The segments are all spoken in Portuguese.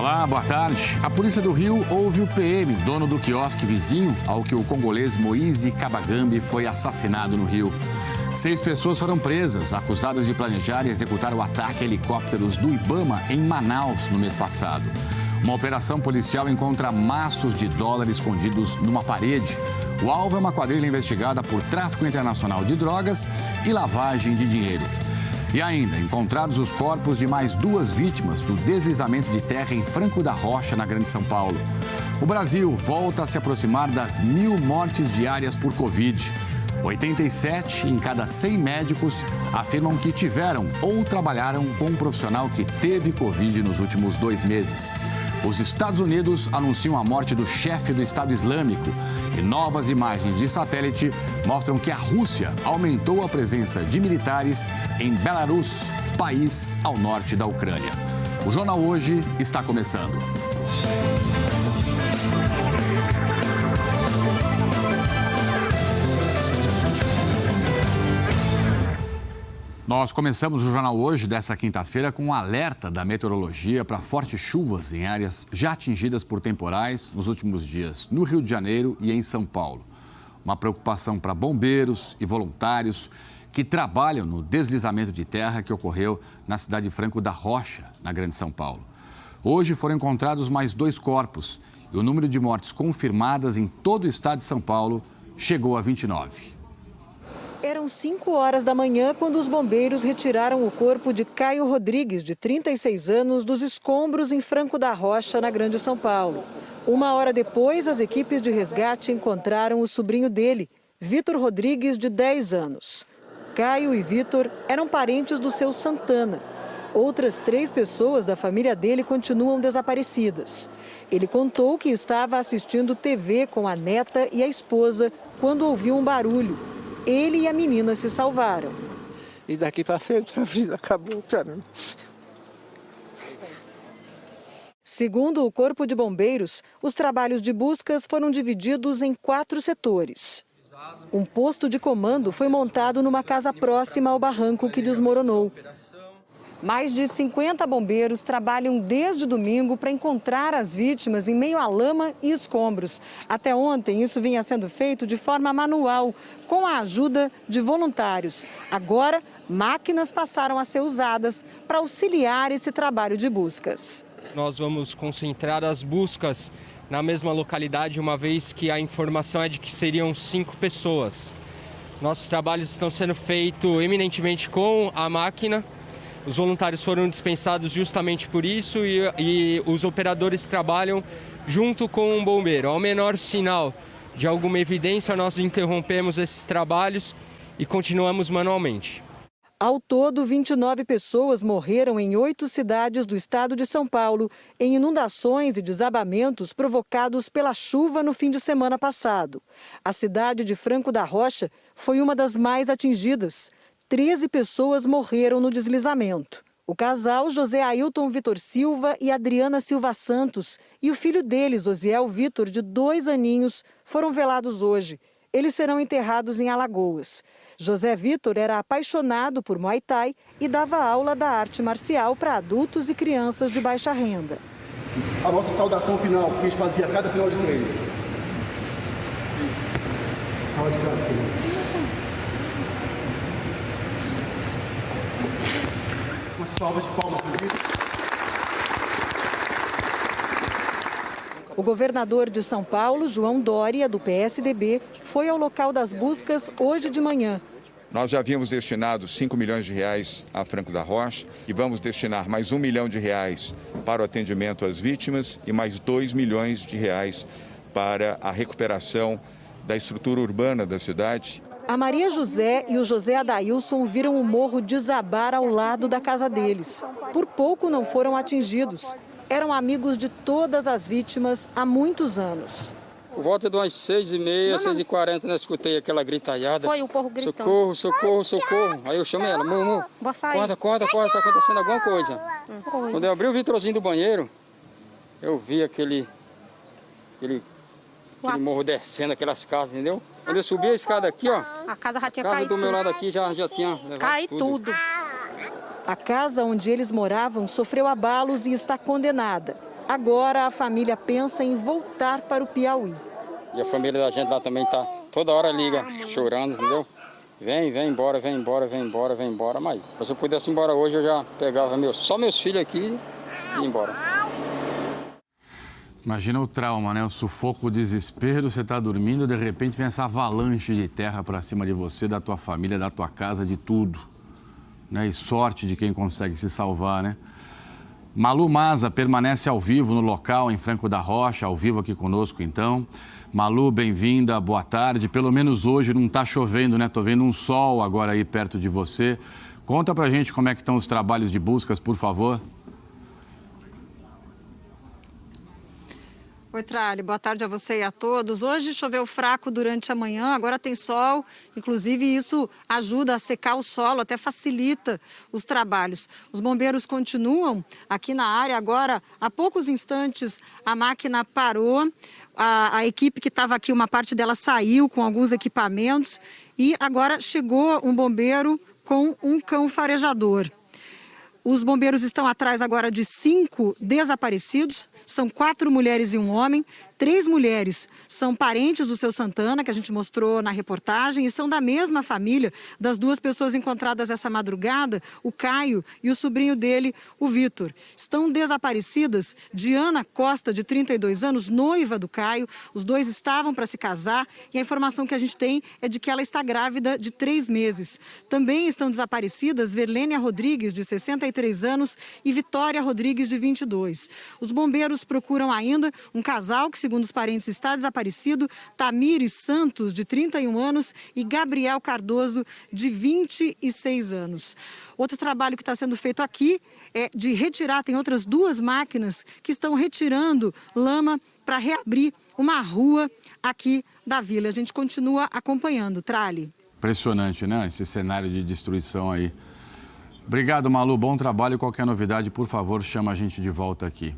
Olá, boa tarde. A Polícia do Rio ouve o PM, dono do quiosque vizinho ao que o congolês Moise Kabagambi foi assassinado no Rio. 6 pessoas foram presas, acusadas de planejar e executar o ataque a helicópteros do Ibama em Manaus no mês passado. Uma operação policial encontra maços de dólares escondidos numa parede. O alvo é uma quadrilha investigada por tráfico internacional de drogas e lavagem de dinheiro. E ainda, encontrados os corpos de mais 2 vítimas do deslizamento de terra em Franco da Rocha, na Grande São Paulo. O Brasil volta a se aproximar das 1.000 mortes diárias por Covid. 87 em cada 100 médicos afirmam que tiveram ou trabalharam com um profissional que teve Covid nos últimos 2 meses. Os Estados Unidos anunciam a morte do chefe do Estado Islâmico e novas imagens de satélite mostram que a Rússia aumentou a presença de militares em Belarus, país ao norte da Ucrânia. O Jornal Hoje está começando. Nós começamos o Jornal Hoje dessa quinta-feira com um alerta da meteorologia para fortes chuvas em áreas já atingidas por temporais nos últimos dias no Rio de Janeiro e em São Paulo. Uma preocupação para bombeiros e voluntários que trabalham no deslizamento de terra que ocorreu na cidade de Franco da Rocha, na Grande São Paulo. Hoje foram encontrados mais 2 corpos e o número de mortes confirmadas em todo o estado de São Paulo chegou a 29. Eram 5 horas da manhã quando os bombeiros retiraram o corpo de Caio Rodrigues, de 36 anos, dos escombros em Franco da Rocha, na Grande São Paulo. 1 hora depois, as equipes de resgate encontraram o sobrinho dele, Vitor Rodrigues, de 10 anos. Caio e Vitor eram parentes do seu Santana. Outras 3 pessoas da família dele continuam desaparecidas. Ele contou que estava assistindo TV com a neta e a esposa quando ouviu um barulho. Ele e a menina se salvaram. E daqui para frente a vida acabou para mim. Segundo o Corpo de Bombeiros, os trabalhos de buscas foram divididos em 4 setores. Um posto de comando foi montado numa casa próxima ao barranco que desmoronou. Mais de 50 bombeiros trabalham desde domingo para encontrar as vítimas em meio à lama e escombros. Até ontem, isso vinha sendo feito de forma manual, com a ajuda de voluntários. Agora, máquinas passaram a ser usadas para auxiliar esse trabalho de buscas. Nós vamos concentrar as buscas na mesma localidade, uma vez que a informação é de que seriam 5 pessoas. Nossos trabalhos estão sendo feitos eminentemente com a máquina. Os voluntários foram dispensados justamente por isso e os operadores trabalham junto com um bombeiro. Ao menor sinal de alguma evidência, nós interrompemos esses trabalhos e continuamos manualmente. Ao todo, 29 pessoas morreram em 8 cidades do estado de São Paulo em inundações e desabamentos provocados pela chuva no fim de semana passado. A cidade de Franco da Rocha foi uma das mais atingidas. 13 pessoas morreram no deslizamento. O casal José Ailton Vitor Silva e Adriana Silva Santos e o filho deles, Osiel Vitor, de 2 aninhos, foram velados hoje. Eles serão enterrados em Alagoas. José Vitor era apaixonado por Muay Thai e dava aula da arte marcial para adultos e crianças de baixa renda. A nossa saudação final, que a gente fazia a cada final de treino. Saúde, uma salva de palmas para ele. O governador de São Paulo, João Dória, do PSDB, foi ao local das buscas hoje de manhã. Nós já havíamos destinado 5 milhões de reais a Franco da Rocha e vamos destinar mais 1 milhão de reais para o atendimento às vítimas e mais 2 milhões de reais para a recuperação da estrutura urbana da cidade. A Maria José e o José Adailson viram o morro desabar ao lado da casa deles. Por pouco não foram atingidos. Eram amigos de todas as vítimas há muitos anos. Por volta de umas 6h30, 6h40, eu escutei aquela gritalhada. Foi o povo gritando. Socorro, socorro, socorro. Aí eu chamei ela, Mumu, acorda, tá acontecendo alguma coisa. Quando eu abri o vitrozinho do banheiro, eu vi aquele morro descendo, aquelas casas, entendeu? Quando eu subi a escada aqui, ó, a casa já tinha caído. caído. Do meu lado aqui já tinha levado Cai tudo. A casa onde eles moravam sofreu abalos e está condenada. Agora a família pensa em voltar para o Piauí. E a família da gente lá também tá toda hora liga, chorando, entendeu? Vem embora, vem embora, vem embora, vem embora. Mas se eu pudesse ir embora hoje, eu já pegava só meus filhos aqui e ia embora. Imagina o trauma, né? O sufoco, o desespero, você está dormindo, de repente vem essa avalanche de terra para cima de você, da tua família, da tua casa, de tudo. Né? E sorte de quem consegue se salvar, né? Malu Maza permanece ao vivo no local, em Franco da Rocha, ao vivo aqui conosco, então. Malu, bem-vinda, boa tarde. Pelo menos hoje não está chovendo, né? Estou vendo um sol agora aí perto de você. Conta pra gente como é que estão os trabalhos de buscas, por favor. Oi, Trali, boa tarde a você e a todos. Hoje choveu fraco durante a manhã, agora tem sol, inclusive isso ajuda a secar o solo, até facilita os trabalhos. Os bombeiros continuam aqui na área, agora há poucos instantes a máquina parou, a equipe que estava aqui, uma parte dela saiu com alguns equipamentos e agora chegou um bombeiro com um cão farejador. Os bombeiros estão atrás agora de 5 desaparecidos, são 4 mulheres e um homem. 3 mulheres são parentes do seu Santana, que a gente mostrou na reportagem, e são da mesma família das 2 pessoas encontradas essa madrugada, o Caio e o sobrinho dele, o Vitor. Estão desaparecidas Diana Costa, de 32 anos, noiva do Caio. Os 2 estavam para se casar e a informação que a gente tem é de que ela está grávida de 3 meses. Também estão desaparecidas Verlênia Rodrigues, de 63 anos, e Vitória Rodrigues, de 22. Os bombeiros procuram ainda um casal que, segundo os parentes, está desaparecido, Tamires Santos, de 31 anos, e Gabriel Cardoso, de 26 anos. Outro trabalho que está sendo feito aqui é de retirar, tem outras 2 máquinas que estão retirando lama para reabrir uma rua aqui da vila. A gente continua acompanhando, Trali. Impressionante, né? Esse cenário de destruição aí. Obrigado, Malu. Bom trabalho. Qualquer novidade, por favor, chama a gente de volta aqui.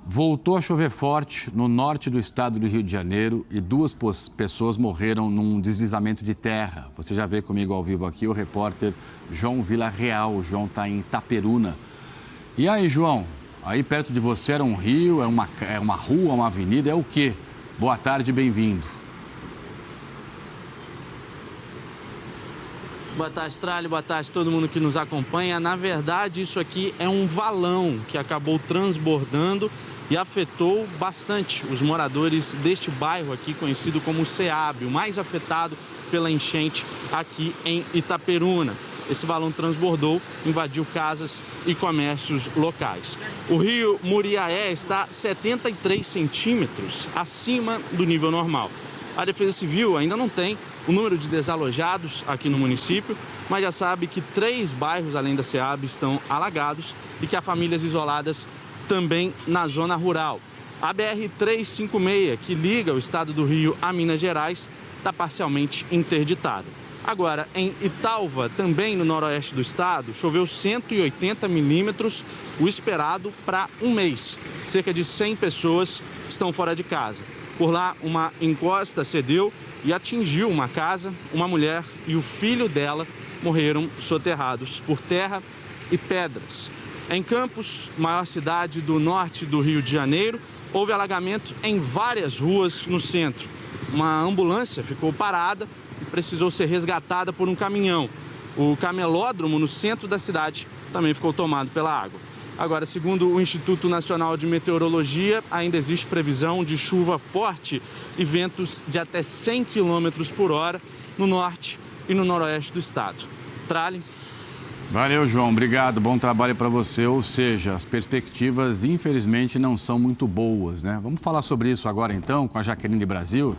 Voltou a chover forte no norte do estado do Rio de Janeiro e 2 pessoas morreram num deslizamento de terra. Você já vê comigo ao vivo aqui o repórter João Villarreal. O João está em Itaperuna. E aí, João? Aí perto de você era um rio, é uma rua, uma avenida, é o quê? Boa tarde, bem-vindo. Boa tarde, Trali, boa tarde a todo mundo que nos acompanha. Na verdade, isso aqui é um valão que acabou transbordando e afetou bastante os moradores deste bairro aqui, conhecido como Ceabe, o mais afetado pela enchente aqui em Itaperuna. Esse valão transbordou, invadiu casas e comércios locais. O rio Muriaé está 73 centímetros acima do nível normal. A Defesa Civil ainda não tem o número de desalojados aqui no município, mas já sabe que 3 bairros além da Ceabe estão alagados e que há famílias isoladas também na zona rural. A BR-356, que liga o estado do Rio a Minas Gerais, está parcialmente interditada. Agora, em Italva, também no noroeste do estado, choveu 180 milímetros, o esperado para um mês. Cerca de 100 pessoas estão fora de casa. Por lá, uma encosta cedeu e atingiu uma casa. Uma mulher e o filho dela morreram soterrados por terra e pedras. Em Campos, maior cidade do norte do Rio de Janeiro, houve alagamento em várias ruas no centro. Uma ambulância ficou parada e precisou ser resgatada por um caminhão. O camelódromo no centro da cidade também ficou tomado pela água. Agora, segundo o Instituto Nacional de Meteorologia, ainda existe previsão de chuva forte e ventos de até 100 km por hora no norte e no noroeste do estado. Trali. Valeu, João. Obrigado. Bom trabalho para você. Ou seja, as perspectivas, infelizmente, não são muito boas, né? Vamos falar sobre isso agora, então, com a Jaqueline Brasil.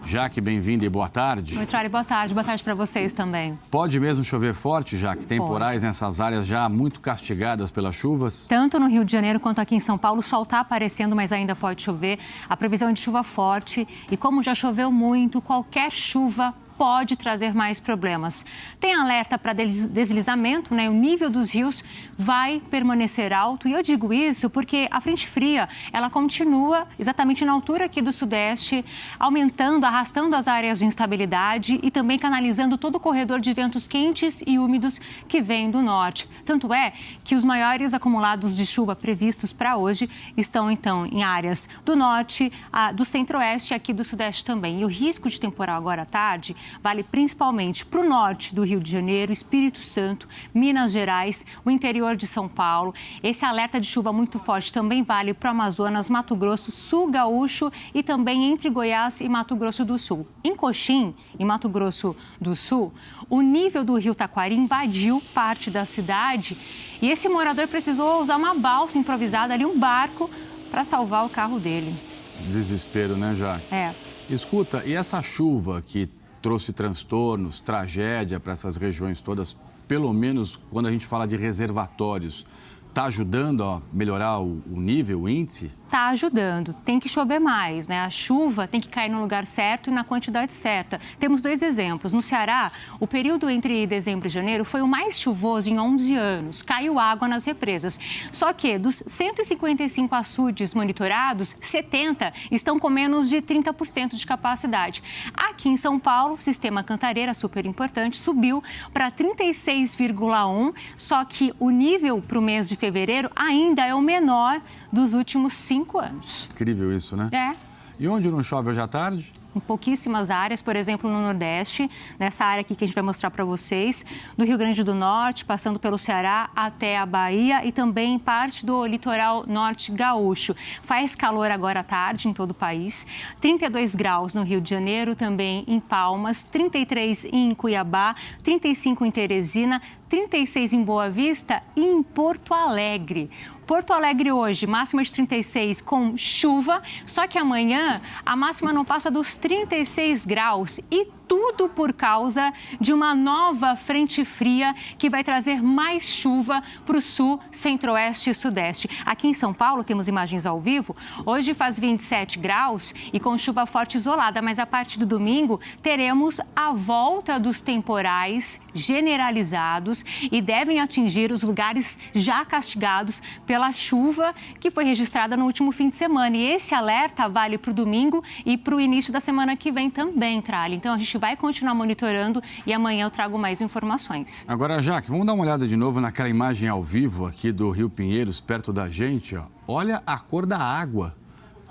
Jaque, bem-vinda e boa tarde. Oi, Trali, boa tarde. Boa tarde para vocês também. Pode mesmo chover forte, Jaque? Temporais Pode. Nessas áreas já muito castigadas pelas chuvas? Tanto no Rio de Janeiro quanto aqui em São Paulo, o sol está aparecendo, mas ainda pode chover. A previsão é de chuva forte e como já choveu muito, qualquer chuva pode trazer mais problemas. Tem alerta para deslizamento, né? O nível dos rios vai permanecer alto. E eu digo isso porque a frente fria, ela continua exatamente na altura aqui do Sudeste, aumentando, arrastando as áreas de instabilidade e também canalizando todo o corredor de ventos quentes e úmidos que vem do norte. Tanto é que os maiores acumulados de chuva previstos para hoje estão, então, em áreas do norte, do centro-oeste e aqui do sudeste também. E o risco de temporal agora à tarde vale principalmente para o norte do Rio de Janeiro, Espírito Santo, Minas Gerais, o interior de São Paulo. Esse alerta de chuva muito forte também vale para o Amazonas, Mato Grosso, Sul Gaúcho e também entre Goiás e Mato Grosso do Sul. Em Coxim, em Mato Grosso do Sul, o nível do rio Taquari invadiu parte da cidade e esse morador precisou usar uma balsa improvisada ali, um barco, para salvar o carro dele. Desespero, né, Jaque? É. Escuta, e essa chuva que trouxe transtornos, tragédia para essas regiões todas, pelo menos quando a gente fala de reservatórios, está ajudando a melhorar o nível, o índice? Está ajudando. Tem que chover mais, né? A chuva tem que cair no lugar certo e na quantidade certa. Temos 2 exemplos. No Ceará, o período entre dezembro e janeiro foi o mais chuvoso em 11 anos. Caiu água nas represas. Só que dos 155 açudes monitorados, 70 estão com menos de 30% de capacidade. Aqui em São Paulo, o sistema Cantareira, super importante, subiu para 36,1, só que o nível para o mês de fevereiro ainda é o menor dos últimos 5 anos. Incrível isso, né? É. E onde não chove hoje à tarde? Em pouquíssimas áreas, por exemplo, no Nordeste, nessa área aqui que a gente vai mostrar para vocês, do Rio Grande do Norte, passando pelo Ceará até a Bahia e também parte do litoral norte gaúcho. Faz calor agora à tarde em todo o país, 32 graus no Rio de Janeiro, também em Palmas, 33 em Cuiabá, 35 em Teresina, 36 em Boa Vista e em Porto Alegre. Porto Alegre hoje, máxima de 36 com chuva, só que amanhã a máxima não passa dos 36 graus e tudo por causa de uma nova frente fria que vai trazer mais chuva para o sul, centro-oeste e sudeste. Aqui em São Paulo, temos imagens ao vivo, hoje faz 27 graus e com chuva forte isolada, mas a partir do domingo teremos a volta dos temporais generalizados e devem atingir os lugares já castigados pela chuva que foi registrada no último fim de semana. E esse alerta vale para o domingo e para o início da semana que vem também, Tralha. Então, a gente vai continuar monitorando e amanhã eu trago mais informações. Agora, Jaque, vamos dar uma olhada de novo naquela imagem ao vivo aqui do Rio Pinheiros, perto da gente. Ó. Olha a cor da água.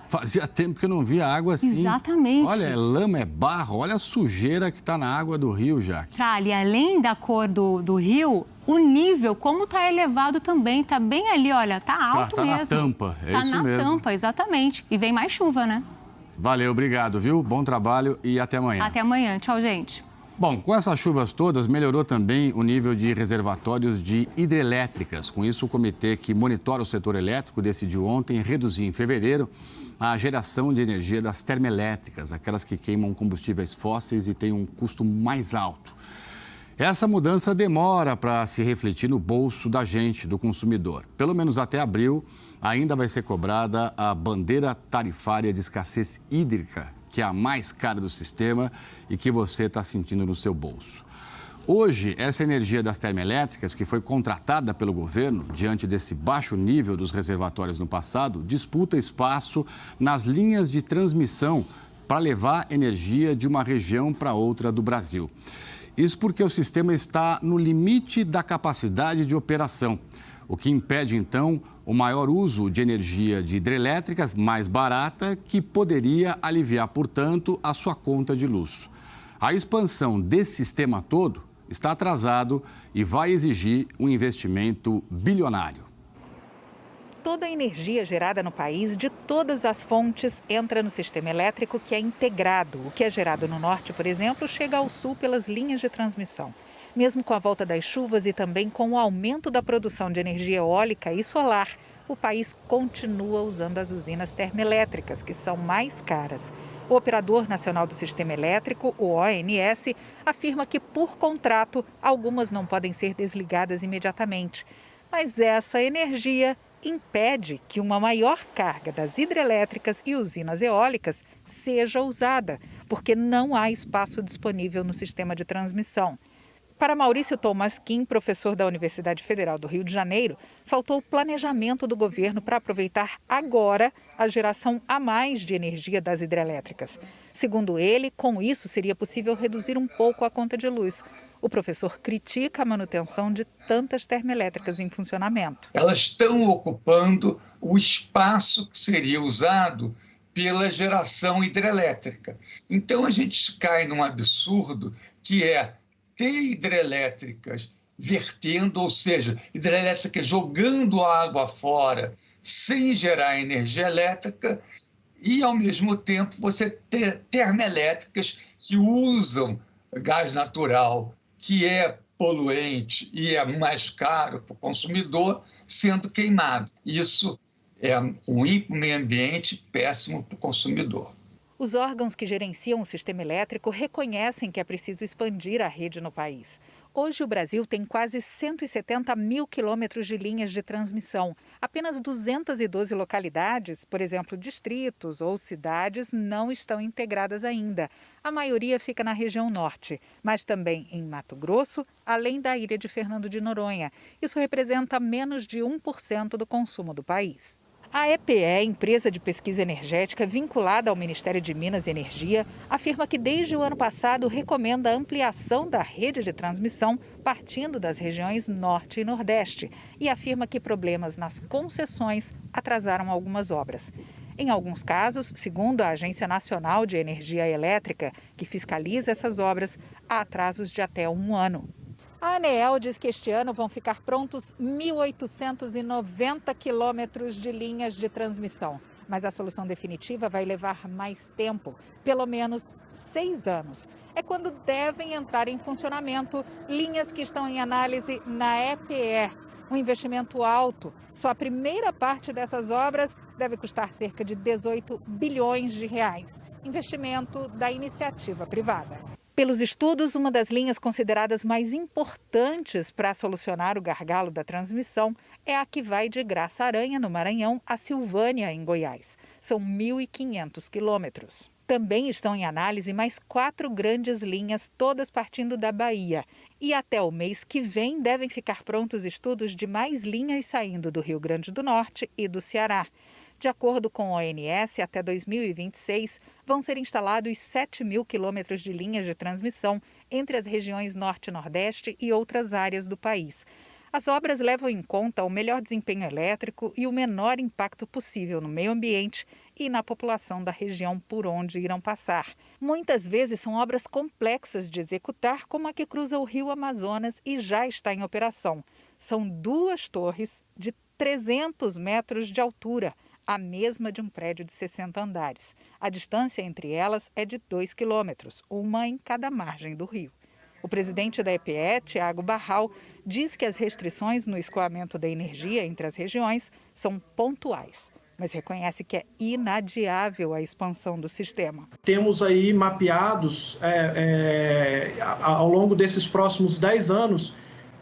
Fazia tempo que eu não via água assim. Exatamente. Olha, é lama, é barro. Olha a sujeira que está na água do rio, Jaque. Tralha, além da cor do rio, o nível, como está elevado também, está bem ali, olha, está alto tá mesmo. Na tampa, é tá isso na mesmo. tampa, exatamente. E vem mais chuva, né? Valeu, obrigado, viu? Bom trabalho e até amanhã. Até amanhã. Tchau, gente. Bom, com essas chuvas todas, melhorou também o nível de reservatórios de hidrelétricas. Com isso, o comitê que monitora o setor elétrico decidiu ontem reduzir em fevereiro a geração de energia das termoelétricas, aquelas que queimam combustíveis fósseis e têm um custo mais alto. Essa mudança demora para se refletir no bolso da gente, do consumidor. Pelo menos até abril, ainda vai ser cobrada a bandeira tarifária de escassez hídrica, que é a mais cara do sistema e que você está sentindo no seu bolso. Hoje, essa energia das termoelétricas, que foi contratada pelo governo, diante desse baixo nível dos reservatórios no passado, disputa espaço nas linhas de transmissão para levar energia de uma região para outra do Brasil. Isso porque o sistema está no limite da capacidade de operação, o que impede, então, o maior uso de energia de hidrelétricas mais barata, que poderia aliviar, portanto, a sua conta de luz. A expansão desse sistema todo está atrasado e vai exigir um investimento bilionário. Toda a energia gerada no país, de todas as fontes, entra no sistema elétrico que é integrado. O que é gerado no norte, por exemplo, chega ao sul pelas linhas de transmissão. Mesmo com a volta das chuvas e também com o aumento da produção de energia eólica e solar, o país continua usando as usinas termoelétricas, que são mais caras. O Operador Nacional do Sistema Elétrico, o ONS, afirma que, por contrato, algumas não podem ser desligadas imediatamente. Mas essa energia impede que uma maior carga das hidrelétricas e usinas eólicas seja usada, porque não há espaço disponível no sistema de transmissão. Para Maurício Tolmasquim, professor da Universidade Federal do Rio de Janeiro, faltou planejamento do governo para aproveitar agora a geração a mais de energia das hidrelétricas. Segundo ele, com isso seria possível reduzir um pouco a conta de luz. O professor critica a manutenção de tantas termoelétricas em funcionamento. Elas estão ocupando o espaço que seria usado pela geração hidrelétrica. Então a gente cai num absurdo que é ter hidrelétricas vertendo, ou seja, hidrelétricas jogando a água fora sem gerar energia elétrica e, ao mesmo tempo, você ter termoelétricas que usam gás natural, que é poluente e é mais caro para o consumidor, sendo queimado. Isso é ruim para o meio ambiente, péssimo para o consumidor. Os órgãos que gerenciam o sistema elétrico reconhecem que é preciso expandir a rede no país. Hoje, o Brasil tem quase 170 mil quilômetros de linhas de transmissão. Apenas 212 localidades, por exemplo, distritos ou cidades, não estão integradas ainda. A maioria fica na região norte, mas também em Mato Grosso, além da ilha de Fernando de Noronha. Isso representa menos de 1% do consumo do país. A EPE, empresa de pesquisa energética vinculada ao Ministério de Minas e Energia, afirma que desde o ano passado recomenda a ampliação da rede de transmissão partindo das regiões Norte e Nordeste e afirma que problemas nas concessões atrasaram algumas obras. Em alguns casos, segundo a Agência Nacional de Energia Elétrica, que fiscaliza essas obras, há atrasos de até 1 ano. A ANEEL diz que este ano vão ficar prontos 1.890 quilômetros de linhas de transmissão. Mas a solução definitiva vai levar mais tempo, pelo menos 6 anos. É quando devem entrar em funcionamento linhas que estão em análise na EPE. Um investimento alto. Só a primeira parte dessas obras deve custar cerca de 18 bilhões de reais. Investimento da iniciativa privada. Pelos estudos, uma das linhas consideradas mais importantes para solucionar o gargalo da transmissão é a que vai de Graça-Aranha, no Maranhão, a Silvânia, em Goiás. São 1.500 quilômetros. Também estão em análise mais 4 grandes linhas, todas partindo da Bahia. E até o mês que vem devem ficar prontos estudos de mais linhas saindo do Rio Grande do Norte e do Ceará. De acordo com a ONS, até 2026, vão ser instalados 7 mil quilômetros de linhas de transmissão entre as regiões Norte e Nordeste e outras áreas do país. As obras levam em conta o melhor desempenho elétrico e o menor impacto possível no meio ambiente e na população da região por onde irão passar. Muitas vezes são obras complexas de executar, como a que cruza o Rio Amazonas e já está em operação. São 2 torres de 300 metros de altura, a mesma de um prédio de 60 andares. A distância entre elas é de 2 quilômetros, uma em cada margem do rio. O presidente da EPE, Tiago Barral, diz que as restrições no escoamento da energia entre as regiões são pontuais, mas reconhece que é inadiável a expansão do sistema. Temos aí mapeados, ao longo desses próximos 10 anos,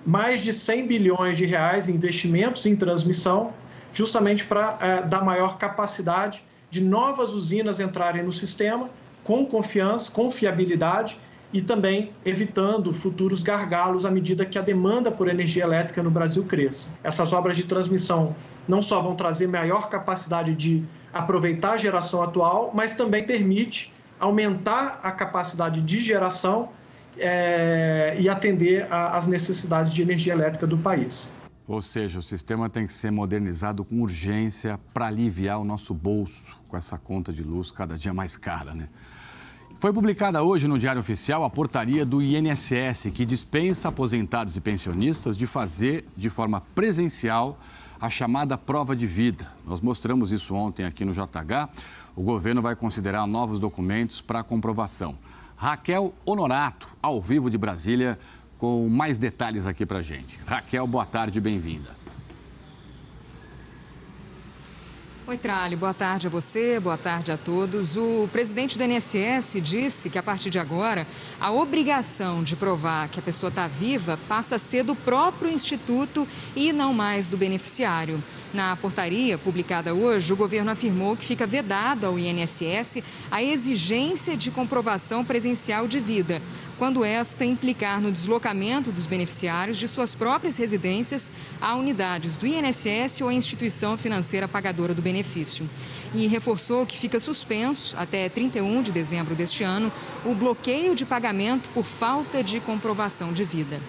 mais de 100 bilhões de reais em investimentos em transmissão, justamente para dar maior capacidade de novas usinas entrarem no sistema com confiança, com fiabilidade e também evitando futuros gargalos à medida que a demanda por energia elétrica no Brasil cresça. Essas obras de transmissão não só vão trazer maior capacidade de aproveitar a geração atual, mas também permite aumentar a capacidade de geração e atender às necessidades de energia elétrica do país. Ou seja, o sistema tem que ser modernizado com urgência para aliviar o nosso bolso com essa conta de luz cada dia mais cara, né? Foi publicada hoje no Diário Oficial a portaria do INSS, que dispensa aposentados e pensionistas de fazer de forma presencial a chamada prova de vida. Nós mostramos isso ontem aqui no JH. O governo vai considerar novos documentos para comprovação. Raquel Honorato, ao vivo de Brasília, com mais detalhes aqui para a gente. Raquel, boa tarde, bem-vinda. Oi, Trali, boa tarde a você, boa tarde a todos. O presidente do INSS disse que, a partir de agora, a obrigação de provar que a pessoa está viva passa a ser do próprio instituto e não mais do beneficiário. Na portaria publicada hoje, o governo afirmou que fica vedado ao INSS a exigência de comprovação presencial de vida, quando esta implicar no deslocamento dos beneficiários de suas próprias residências a unidades do INSS ou a instituição financeira pagadora do benefício. E reforçou que fica suspenso, até 31 de dezembro deste ano, o bloqueio de pagamento por falta de comprovação de vida.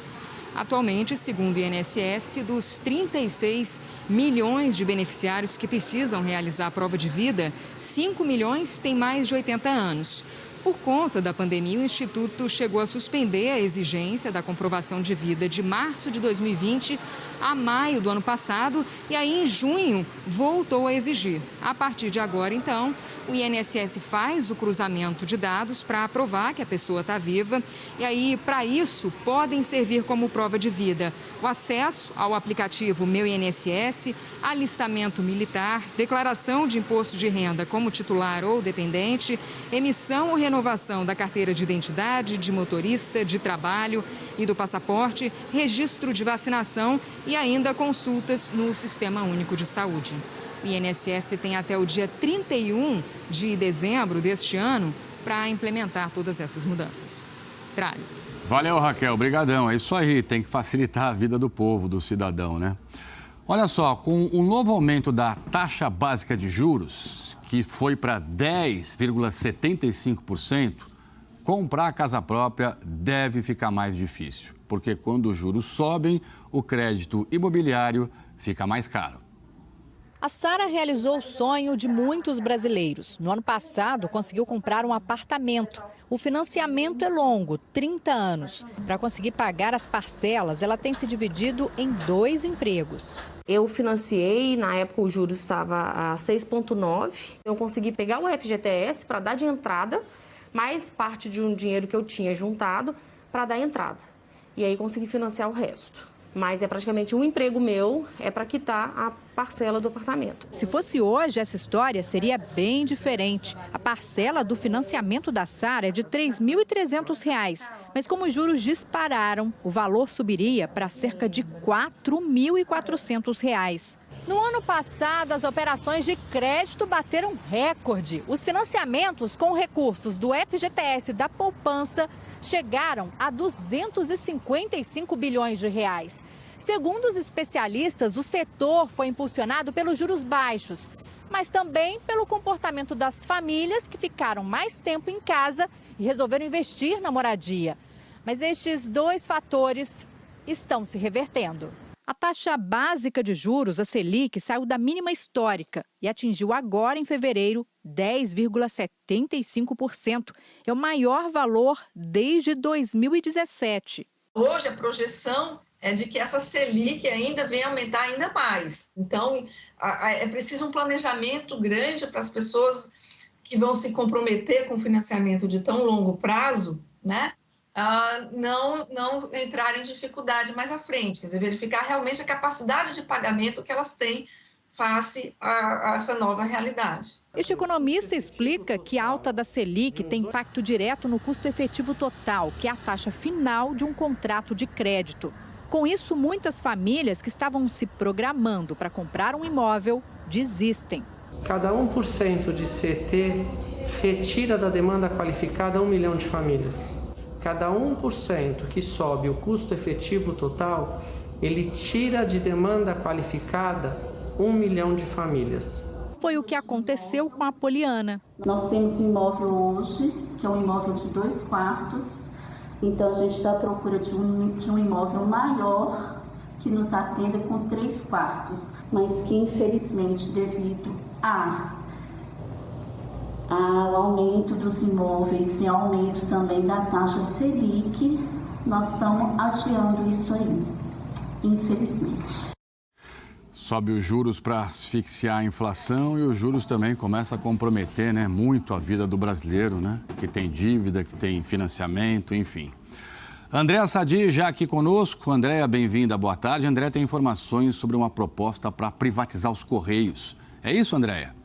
Atualmente, segundo o INSS, dos 36 milhões de beneficiários que precisam realizar a prova de vida, 5 milhões têm mais de 80 anos. Por conta da pandemia, o Instituto chegou a suspender a exigência da comprovação de vida de março de 2020 a maio do ano passado e aí, em junho, voltou a exigir. A partir de agora, então, o INSS faz o cruzamento de dados para provar que a pessoa está viva e aí, para isso, podem servir como prova de vida o acesso ao aplicativo Meu INSS, alistamento militar, declaração de imposto de renda como titular ou dependente, emissão ou renovação da carteira de identidade, de motorista, de trabalho e do passaporte, registro de vacinação e ainda consultas no Sistema Único de Saúde. O INSS tem até o dia 31 de dezembro deste ano para implementar todas essas mudanças. Tralho. Valeu, Raquel. Obrigadão. É isso aí. Tem que facilitar a vida do povo, do cidadão, né? Olha só, com o novo aumento da taxa básica de juros, que foi para 10,75%, comprar casa própria deve ficar mais difícil, porque quando os juros sobem, o crédito imobiliário fica mais caro. A Sara realizou o sonho de muitos brasileiros. No ano passado, conseguiu comprar um apartamento. O financiamento é longo, 30 anos. Para conseguir pagar as parcelas, ela tem se dividido em 2 empregos. Eu financiei, na época o juros estava a 6,9. Eu consegui pegar o FGTS para dar de entrada, mais parte de um dinheiro que eu tinha juntado para dar entrada. E aí consegui financiar o resto. Mas é praticamente um emprego meu, é para quitar a parcela do apartamento. Se fosse hoje, essa história seria bem diferente. A parcela do financiamento da Sara é de R$ 3.300. Mas como os juros dispararam, o valor subiria para cerca de R$ 4.400. No ano passado, as operações de crédito bateram recorde. Os financiamentos com recursos do FGTS e da poupança chegaram a 255 bilhões de reais. Segundo os especialistas, o setor foi impulsionado pelos juros baixos, mas também pelo comportamento das famílias que ficaram mais tempo em casa e resolveram investir na moradia. Mas estes 2 fatores estão se revertendo. A taxa básica de juros, a Selic, saiu da mínima histórica e atingiu agora, em fevereiro, 10,75%. É o maior valor desde 2017. Hoje, a projeção é de que essa Selic ainda venha aumentar ainda mais. Então, é preciso um planejamento grande para as pessoas que vão se comprometer com financiamento de tão longo prazo, né? Não entrarem em dificuldade mais à frente, quer dizer, verificar realmente a capacidade de pagamento que elas têm face a essa nova realidade. Este economista explica que a alta da Selic tem impacto direto no custo efetivo total, que é a taxa final de um contrato de crédito. Com isso, muitas famílias que estavam se programando para comprar um imóvel desistem. Cada 1% de CT retira da demanda qualificada 1 milhão de famílias. Cada 1% que sobe o custo efetivo total, ele tira de demanda qualificada 1 milhão de famílias. Foi o que aconteceu com a Poliana. Nós temos um imóvel hoje, que é um imóvel de 2 quartos. Então, a gente está à procura de um imóvel maior que nos atenda com 3 quartos. Mas que, infelizmente, devido ao aumento dos imóveis e ao aumento também da taxa Selic, nós estamos adiando isso aí, infelizmente. Sobe os juros para asfixiar a inflação e os juros também começam a comprometer, né, muito a vida do brasileiro, né, que tem dívida, que tem financiamento, enfim. Andréa Sadi já aqui conosco. Andréa, bem-vinda, boa tarde. Andréa tem informações sobre uma proposta para privatizar os Correios. É isso, Andréa?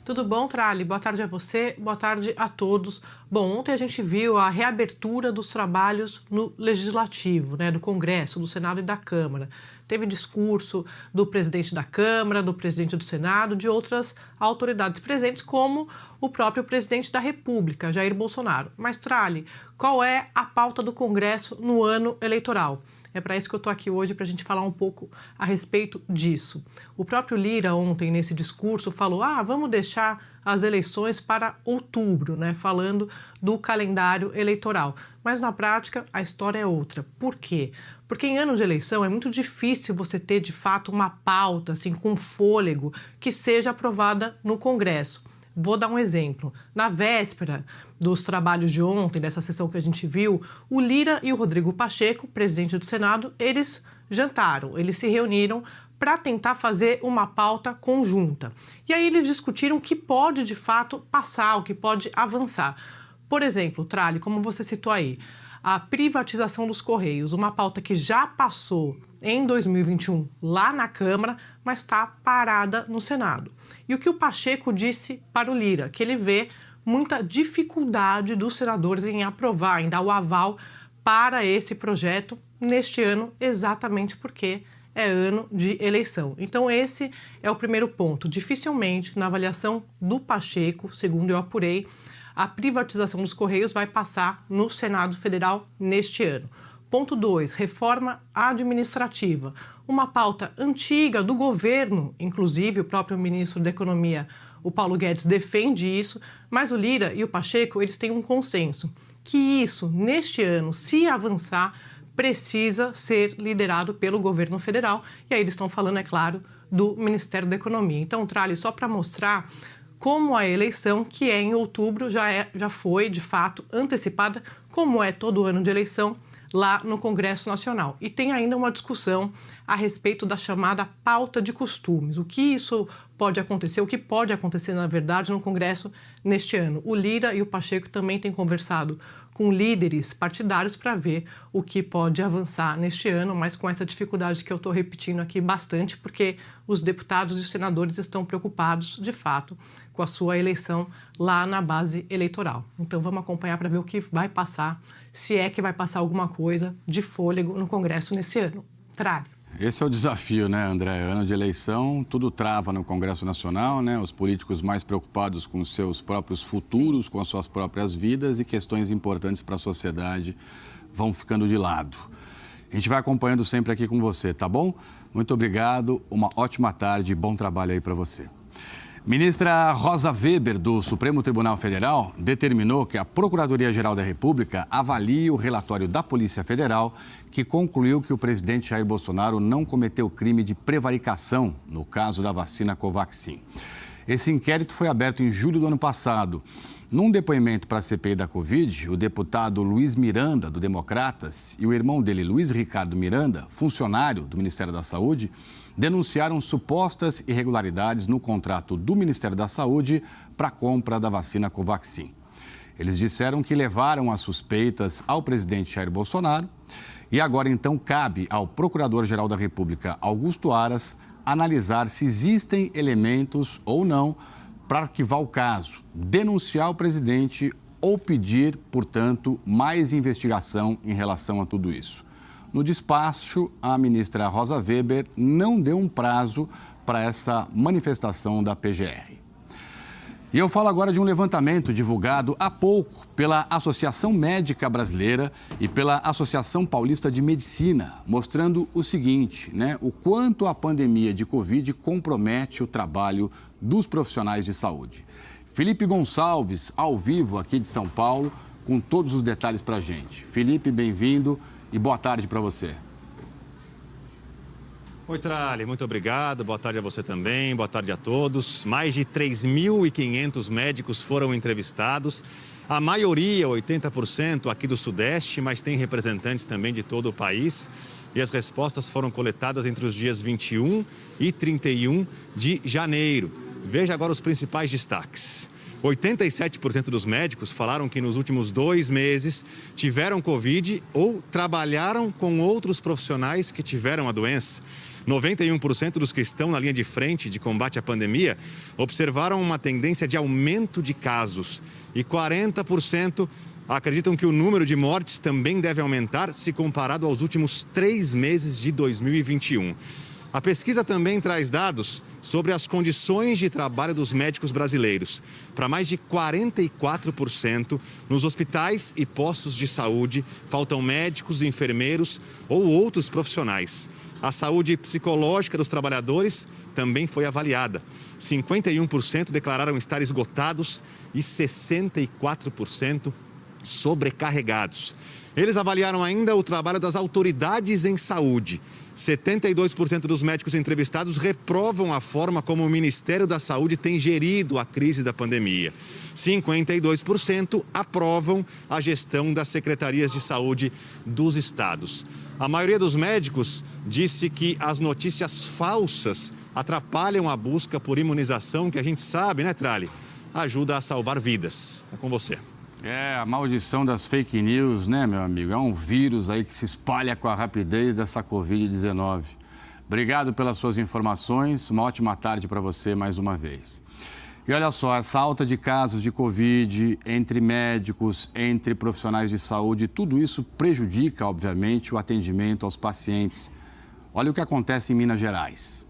Tudo bom, Trali? Boa tarde a você, boa tarde a todos. Bom, ontem a gente viu a reabertura dos trabalhos no Legislativo, do Congresso, do Senado e da Câmara. Teve discurso do presidente da Câmara, do presidente do Senado, de outras autoridades presentes, como o próprio presidente da República, Jair Bolsonaro. Mas, Trali, qual é a pauta do Congresso no ano eleitoral? É para isso que eu estou aqui hoje, para a gente falar um pouco a respeito disso. O próprio Lira ontem, nesse discurso, falou, vamos deixar as eleições para outubro, falando do calendário eleitoral. Mas, na prática, a história é outra. Por quê? Porque em ano de eleição é muito difícil você ter, de fato, uma pauta assim, com fôlego que seja aprovada no Congresso. Vou dar um exemplo. Na véspera dos trabalhos de ontem, dessa sessão que a gente viu, o Lira e o Rodrigo Pacheco, presidente do Senado, eles jantaram, eles se reuniram para tentar fazer uma pauta conjunta. E aí eles discutiram o que pode, de fato, passar, o que pode avançar. Por exemplo, Trali, como você citou aí, a privatização dos Correios, uma pauta que já passou em 2021 lá na Câmara, mas está parada no Senado. E o que o Pacheco disse para o Lira, que ele vê muita dificuldade dos senadores em aprovar, em dar o aval para esse projeto neste ano, exatamente porque é ano de eleição. Então esse é o primeiro ponto. Dificilmente, na avaliação do Pacheco, segundo eu apurei, a privatização dos Correios vai passar no Senado Federal neste ano. Ponto 2, reforma administrativa. Uma pauta antiga do governo, inclusive o próprio ministro da Economia, o Paulo Guedes, defende isso, mas o Lira e o Pacheco, eles têm um consenso, que isso, neste ano, se avançar, precisa ser liderado pelo governo federal, e aí eles estão falando, é claro, do Ministério da Economia. Então, Trali, só para mostrar como a eleição, que é em outubro, já foi, de fato, antecipada, como é todo ano de eleição, lá no Congresso Nacional. E tem ainda uma discussão a respeito da chamada pauta de costumes. O que isso pode acontecer, o que pode acontecer, na verdade, no Congresso neste ano. O Lira e o Pacheco também têm conversado com líderes partidários para ver o que pode avançar neste ano, mas com essa dificuldade que eu estou repetindo aqui bastante, porque os deputados e os senadores estão preocupados, de fato, com a sua eleição lá na base eleitoral. Então vamos acompanhar para ver o que vai passar, se é que vai passar alguma coisa de fôlego no Congresso nesse ano. Trali. Esse é o desafio, André? Ano de eleição, tudo trava no Congresso Nacional, Os políticos mais preocupados com os seus próprios futuros, com as suas próprias vidas e questões importantes para a sociedade vão ficando de lado. A gente vai acompanhando sempre aqui com você, tá bom? Muito obrigado, uma ótima tarde e bom trabalho aí para você. Ministra Rosa Weber, do Supremo Tribunal Federal, determinou que a Procuradoria-Geral da República avalie o relatório da Polícia Federal, que concluiu que o presidente Jair Bolsonaro não cometeu crime de prevaricação no caso da vacina Covaxin. Esse inquérito foi aberto em julho do ano passado. Num depoimento para a CPI da Covid, o deputado Luiz Miranda, do Democratas, e o irmão dele, Luiz Ricardo Miranda, funcionário do Ministério da Saúde, denunciaram supostas irregularidades no contrato do Ministério da Saúde para a compra da vacina Covaxin. Eles disseram que levaram as suspeitas ao presidente Jair Bolsonaro e agora, então, cabe ao Procurador-Geral da República, Augusto Aras, analisar se existem elementos ou não para arquivar o caso, denunciar o presidente ou pedir, portanto, mais investigação em relação a tudo isso. No despacho, a ministra Rosa Weber não deu um prazo para essa manifestação da PGR. E eu falo agora de um levantamento divulgado há pouco pela Associação Médica Brasileira e pela Associação Paulista de Medicina, mostrando o seguinte, o quanto a pandemia de Covid compromete o trabalho dos profissionais de saúde. Felipe Gonçalves, ao vivo aqui de São Paulo, com todos os detalhes para a gente. Felipe, bem-vindo. E boa tarde para você. Oi, Trali, muito obrigado. Boa tarde a você também. Boa tarde a todos. Mais de 3.500 médicos foram entrevistados. A maioria, 80%, aqui do Sudeste, mas tem representantes também de todo o país. E as respostas foram coletadas entre os dias 21 e 31 de janeiro. Veja agora os principais destaques. 87% dos médicos falaram que nos últimos 2 meses tiveram Covid ou trabalharam com outros profissionais que tiveram a doença. 91% dos que estão na linha de frente de combate à pandemia observaram uma tendência de aumento de casos. E 40% acreditam que o número de mortes também deve aumentar se comparado aos últimos 3 meses de 2021. A pesquisa também traz dados sobre as condições de trabalho dos médicos brasileiros. Para mais de 44%, nos hospitais e postos de saúde, faltam médicos, enfermeiros ou outros profissionais. A saúde psicológica dos trabalhadores também foi avaliada. 51% declararam estar esgotados e 64% sobrecarregados. Eles avaliaram ainda o trabalho das autoridades em saúde. 72% dos médicos entrevistados reprovam a forma como o Ministério da Saúde tem gerido a crise da pandemia. 52% aprovam a gestão das secretarias de saúde dos estados. A maioria dos médicos disse que as notícias falsas atrapalham a busca por imunização, que a gente sabe, né, Trali, ajuda a salvar vidas. É com você. É, a maldição das fake news, né, meu amigo? É um vírus aí que se espalha com a rapidez dessa Covid-19. Obrigado pelas suas informações. Uma ótima tarde para você mais uma vez. E olha só, essa alta de casos de Covid entre médicos, entre profissionais de saúde, tudo isso prejudica, obviamente, o atendimento aos pacientes. Olha o que acontece em Minas Gerais.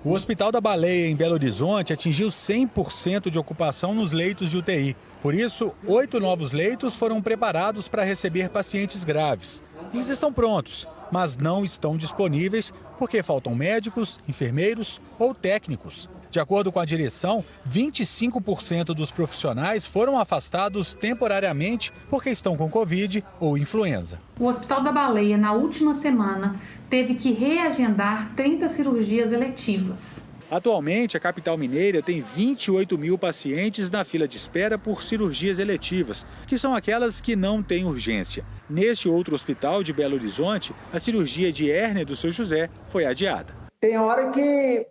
O Hospital da Baleia, em Belo Horizonte, atingiu 100% de ocupação nos leitos de UTI. Por isso, 8 novos leitos foram preparados para receber pacientes graves. Eles estão prontos, mas não estão disponíveis porque faltam médicos, enfermeiros ou técnicos. De acordo com a direção, 25% dos profissionais foram afastados temporariamente porque estão com Covid ou influenza. O Hospital da Baleia, na última semana, teve que reagendar 30 cirurgias eletivas. Atualmente, a capital mineira tem 28 mil pacientes na fila de espera por cirurgias eletivas, que são aquelas que não têm urgência. Neste outro hospital de Belo Horizonte, a cirurgia de hérnia do São José foi adiada. Tem hora que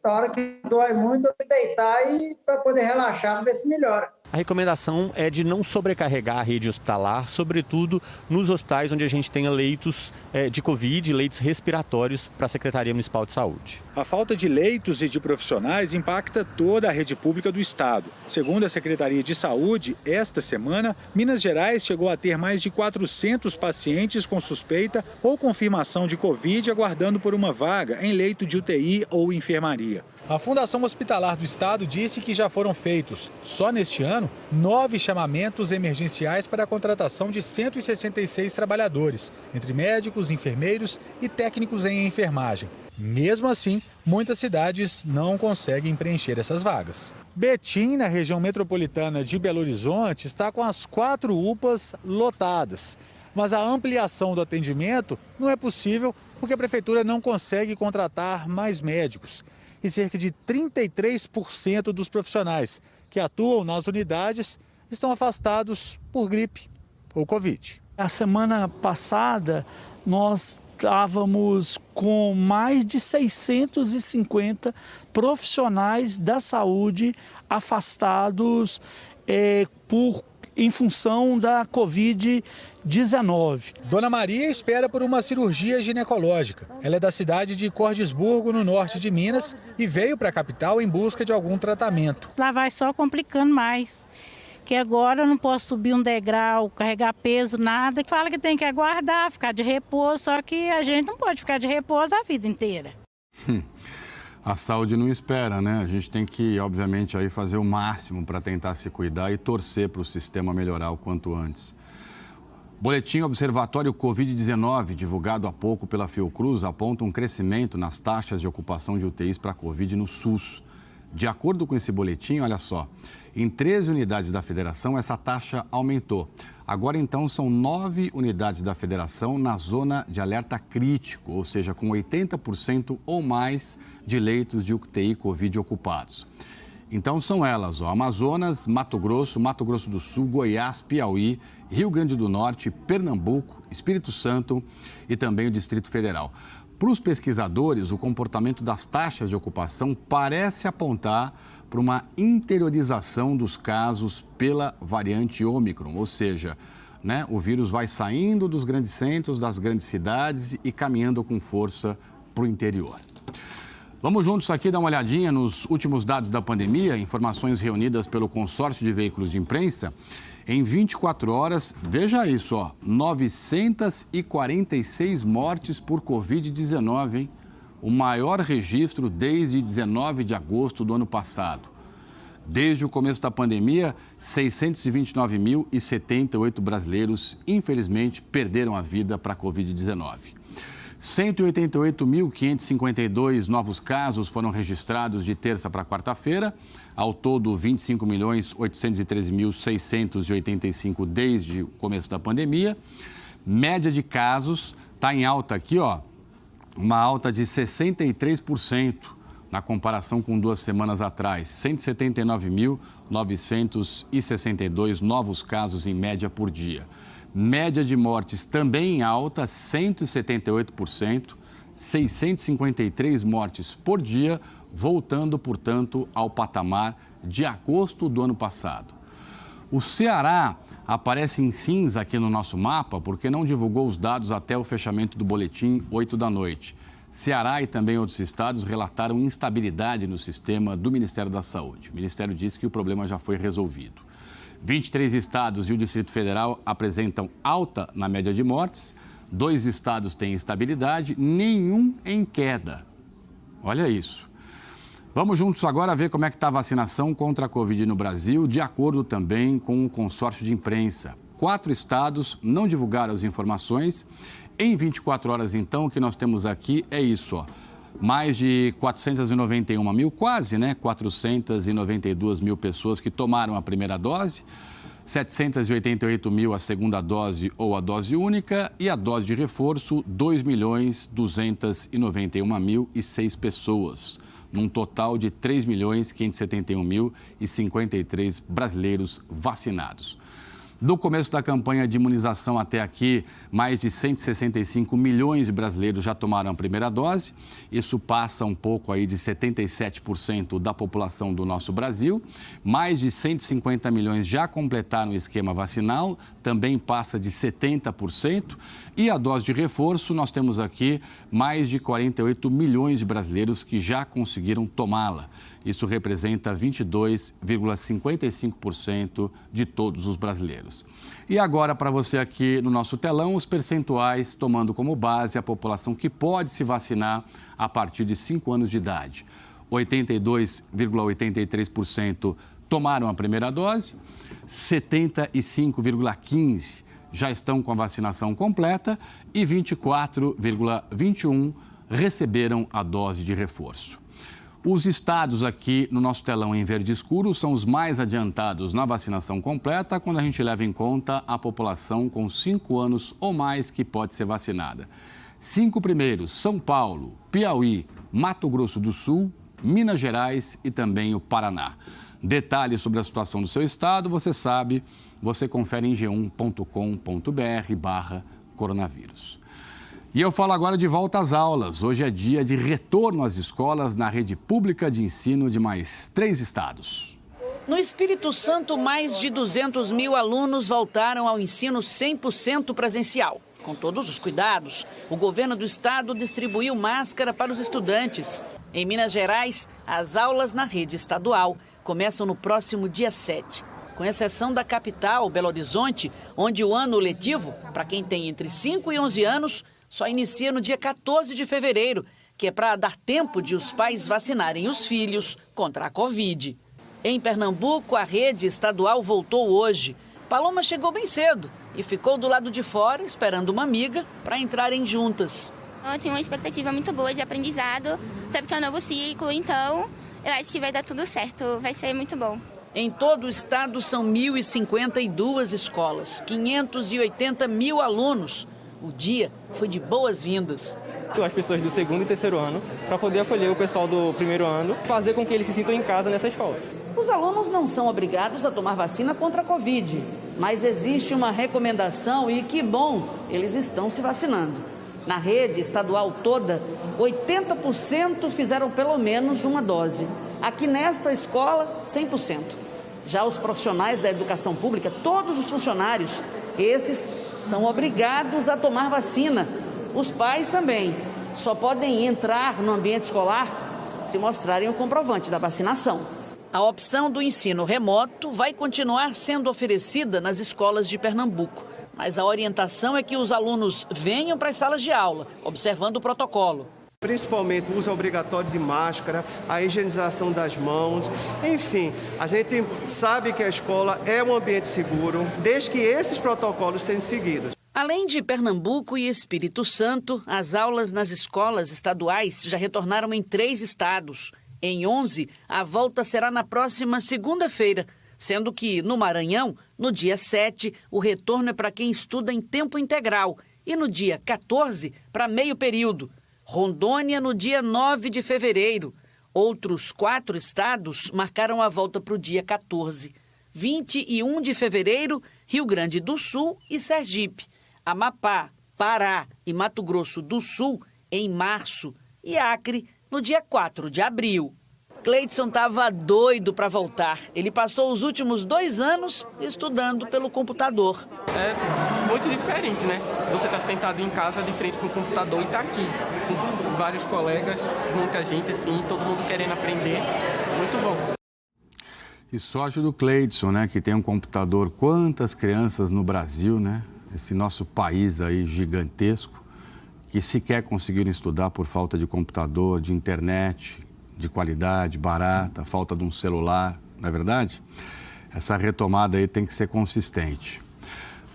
dói muito, eu tenho que deitar e para poder relaxar, para ver se melhora. A recomendação é de não sobrecarregar a rede hospitalar, sobretudo nos hospitais onde a gente tenha leitos de Covid, leitos respiratórios para a Secretaria Municipal de Saúde. A falta de leitos e de profissionais impacta toda a rede pública do estado. Segundo a Secretaria de Saúde, esta semana, Minas Gerais chegou a ter mais de 400 pacientes com suspeita ou confirmação de Covid aguardando por uma vaga em leito de UTI ou enfermaria. A Fundação Hospitalar do Estado disse que já foram feitos, só neste ano, 9 chamamentos emergenciais para a contratação de 166 trabalhadores, entre médicos, enfermeiros e técnicos em enfermagem. Mesmo assim, muitas cidades não conseguem preencher essas vagas. Betim, na região metropolitana de Belo Horizonte, está com as 4 UPAs lotadas. Mas a ampliação do atendimento não é possível porque a prefeitura não consegue contratar mais médicos. E cerca de 33% dos profissionais que atuam nas unidades estão afastados por gripe ou Covid. A semana passada, nós estávamos com mais de 650 profissionais da saúde afastados em função da Covid-19. Dona Maria espera por uma cirurgia ginecológica. Ela é da cidade de Cordisburgo, no norte de Minas, e veio para a capital em busca de algum tratamento. Lá vai só complicando mais, que agora eu não posso subir um degrau, carregar peso, nada. Fala que tem que aguardar, ficar de repouso, só que a gente não pode ficar de repouso a vida inteira. A saúde não espera, né? A gente tem que, obviamente, aí fazer o máximo para tentar se cuidar e torcer para o sistema melhorar o quanto antes. Boletim Observatório Covid-19, divulgado há pouco pela Fiocruz, aponta um crescimento nas taxas de ocupação de UTIs para Covid no SUS. De acordo com esse boletim, olha só, em 13 unidades da federação essa taxa aumentou. Agora, então, são 9 unidades da federação na zona de alerta crítico, ou seja, com 80% ou mais de leitos de UTI Covid ocupados. Então, são elas, Amazonas, Mato Grosso do Sul, Goiás, Piauí, Rio Grande do Norte, Pernambuco, Espírito Santo e também o Distrito Federal. Para os pesquisadores, o comportamento das taxas de ocupação parece apontar para uma interiorização dos casos pela variante Ômicron, ou seja, o vírus vai saindo dos grandes centros, das grandes cidades e caminhando com força para o interior. Vamos juntos aqui dar uma olhadinha nos últimos dados da pandemia, informações reunidas pelo consórcio de veículos de imprensa. Em 24 horas, veja isso, 946 mortes por Covid-19, hein? O maior registro desde 19 de agosto do ano passado. Desde o começo da pandemia, 629.078 brasileiros, infelizmente, perderam a vida para a Covid-19. 188.552 novos casos foram registrados de terça para quarta-feira. Ao todo, 25.813.685 desde o começo da pandemia. Média de casos está em alta aqui, uma alta de 63% na comparação com 2 semanas atrás. 179.962 novos casos em média por dia. Média de mortes também em alta, 178%, 653 mortes por dia, voltando, portanto, ao patamar de agosto do ano passado. O Ceará aparece em cinza aqui no nosso mapa porque não divulgou os dados até o fechamento do boletim 8 da noite. Ceará e também outros estados relataram instabilidade no sistema do Ministério da Saúde. O Ministério disse que o problema já foi resolvido. 23 estados e o Distrito Federal apresentam alta na média de mortes, 2 estados têm estabilidade, nenhum em queda. Olha isso. Vamos juntos agora ver como é que está a vacinação contra a Covid no Brasil, de acordo também com o consórcio de imprensa. 4 estados não divulgaram as informações. Em 24 horas, então, o que nós temos aqui é isso, mais de 491 mil, quase, 492 mil pessoas que tomaram a primeira dose, 788 mil a segunda dose ou a dose única e a dose de reforço, 2.291.006 pessoas, num total de 3.571.053 brasileiros vacinados. Do começo da campanha de imunização até aqui, mais de 165 milhões de brasileiros já tomaram a primeira dose. Isso passa um pouco aí de 77% da população do nosso Brasil. Mais de 150 milhões já completaram o esquema vacinal, também passa de 70%. E a dose de reforço, nós temos aqui mais de 48 milhões de brasileiros que já conseguiram tomá-la. Isso representa 22,55% de todos os brasileiros. E agora, para você aqui no nosso telão, os percentuais, tomando como base a população que pode se vacinar a partir de 5 anos de idade. 82,83% tomaram a primeira dose, 75,15% já estão com a vacinação completa e 24,21% receberam a dose de reforço. Os estados aqui no nosso telão em verde escuro são os mais adiantados na vacinação completa quando a gente leva em conta a população com 5 anos ou mais que pode ser vacinada. 5 primeiros, São Paulo, Piauí, Mato Grosso do Sul, Minas Gerais e também o Paraná. Detalhes sobre a situação do seu estado, você sabe, você confere em g1.com.br/coronavírus. E eu falo agora de volta às aulas. Hoje é dia de retorno às escolas na rede pública de ensino de mais 3 estados. No Espírito Santo, mais de 200 mil alunos voltaram ao ensino 100% presencial. Com todos os cuidados, o governo do estado distribuiu máscara para os estudantes. Em Minas Gerais, as aulas na rede estadual começam no próximo dia 7. Com exceção da capital, Belo Horizonte, onde o ano letivo, para quem tem entre 5 e 11 anos, só inicia no dia 14 de fevereiro, que é para dar tempo de os pais vacinarem os filhos contra a Covid. Em Pernambuco, a rede estadual voltou hoje. Paloma chegou bem cedo e ficou do lado de fora esperando uma amiga para entrarem juntas. Eu tenho uma expectativa muito boa de aprendizado, até porque é um novo ciclo, então eu acho que vai dar tudo certo, vai ser muito bom. Em todo o estado são 1.052 escolas, 580 mil alunos. O dia foi de boas-vindas. As pessoas do 2º e 3º ano para poder acolher o pessoal do 1º ano, fazer com que eles se sintam em casa nessa escola. Os alunos não são obrigados a tomar vacina contra a Covid, mas existe uma recomendação e que bom, eles estão se vacinando. Na rede estadual toda, 80% fizeram pelo menos uma dose. Aqui nesta escola, 100%. Já os profissionais da educação pública, todos os funcionários, esses são obrigados a tomar vacina. Os pais também. só podem entrar no ambiente escolar se mostrarem o comprovante da vacinação. A opção do ensino remoto vai continuar sendo oferecida nas escolas de Pernambuco, mas a orientação é que os alunos venham para as salas de aula, observando o protocolo. Principalmente o uso obrigatório de máscara, a higienização das mãos, enfim, a gente sabe que a escola é um ambiente seguro, desde que esses protocolos sejam seguidos. Além de Pernambuco e Espírito Santo, as aulas nas escolas estaduais já retornaram em 3 estados. Em 11, a volta será na próxima segunda-feira, sendo que, no Maranhão, no dia 7, o retorno é para quem estuda em tempo integral e no dia 14, para meio período. Rondônia, no dia 9 de fevereiro. Outros 4 estados marcaram a volta para o dia 14. 21 de fevereiro, Rio Grande do Sul e Sergipe. Amapá, Pará e Mato Grosso do Sul, em março. E Acre, no dia 4 de abril. Cleidson estava doido para voltar. Ele passou os últimos 2 anos estudando pelo computador. É muito diferente, né? Você está sentado em casa de frente com o computador e está aqui, com vários colegas, muita gente assim, todo mundo querendo aprender. Muito bom. E sorte do Cleidson, né? Que tem um computador. Quantas crianças no Brasil, né? Esse nosso país aí gigantesco, que sequer conseguiram estudar por falta de computador, de internet, de qualidade, barata, falta de um celular, não é verdade? Essa retomada aí tem que ser consistente.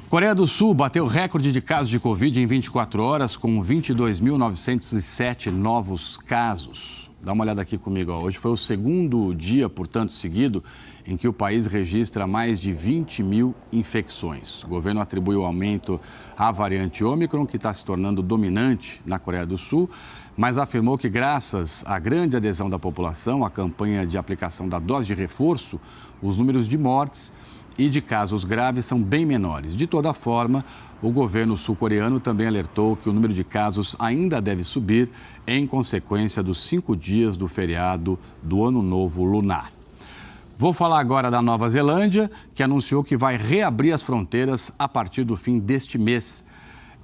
Coreia do Sul bateu recorde de casos de Covid em 24 horas, com 22.907 novos casos. Dá uma olhada aqui comigo, ó. Hoje foi o 2º dia, portanto, seguido, em que o país registra mais de 20 mil infecções. O governo atribui o aumento à variante Ômicron, que está se tornando dominante na Coreia do Sul, mas afirmou que, graças à grande adesão da população à campanha de aplicação da dose de reforço, os números de mortes e de casos graves são bem menores. De toda forma, o governo sul-coreano também alertou que o número de casos ainda deve subir em consequência dos 5 dias do feriado do Ano Novo Lunar. Vou falar agora da Nova Zelândia, que anunciou que vai reabrir as fronteiras a partir do fim deste mês.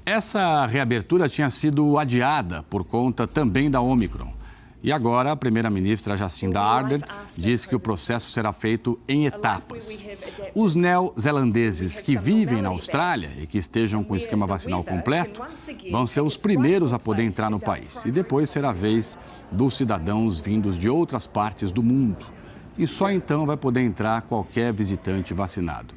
Essa reabertura tinha sido adiada por conta também da Ômicron. E agora a primeira-ministra Jacinda Ardern diz que o processo será feito em etapas. Os neozelandeses que vivem na Austrália e que estejam com o esquema vacinal completo vão ser os primeiros a poder entrar no país. E depois será a vez dos cidadãos vindos de outras partes do mundo. E só então vai poder entrar qualquer visitante vacinado.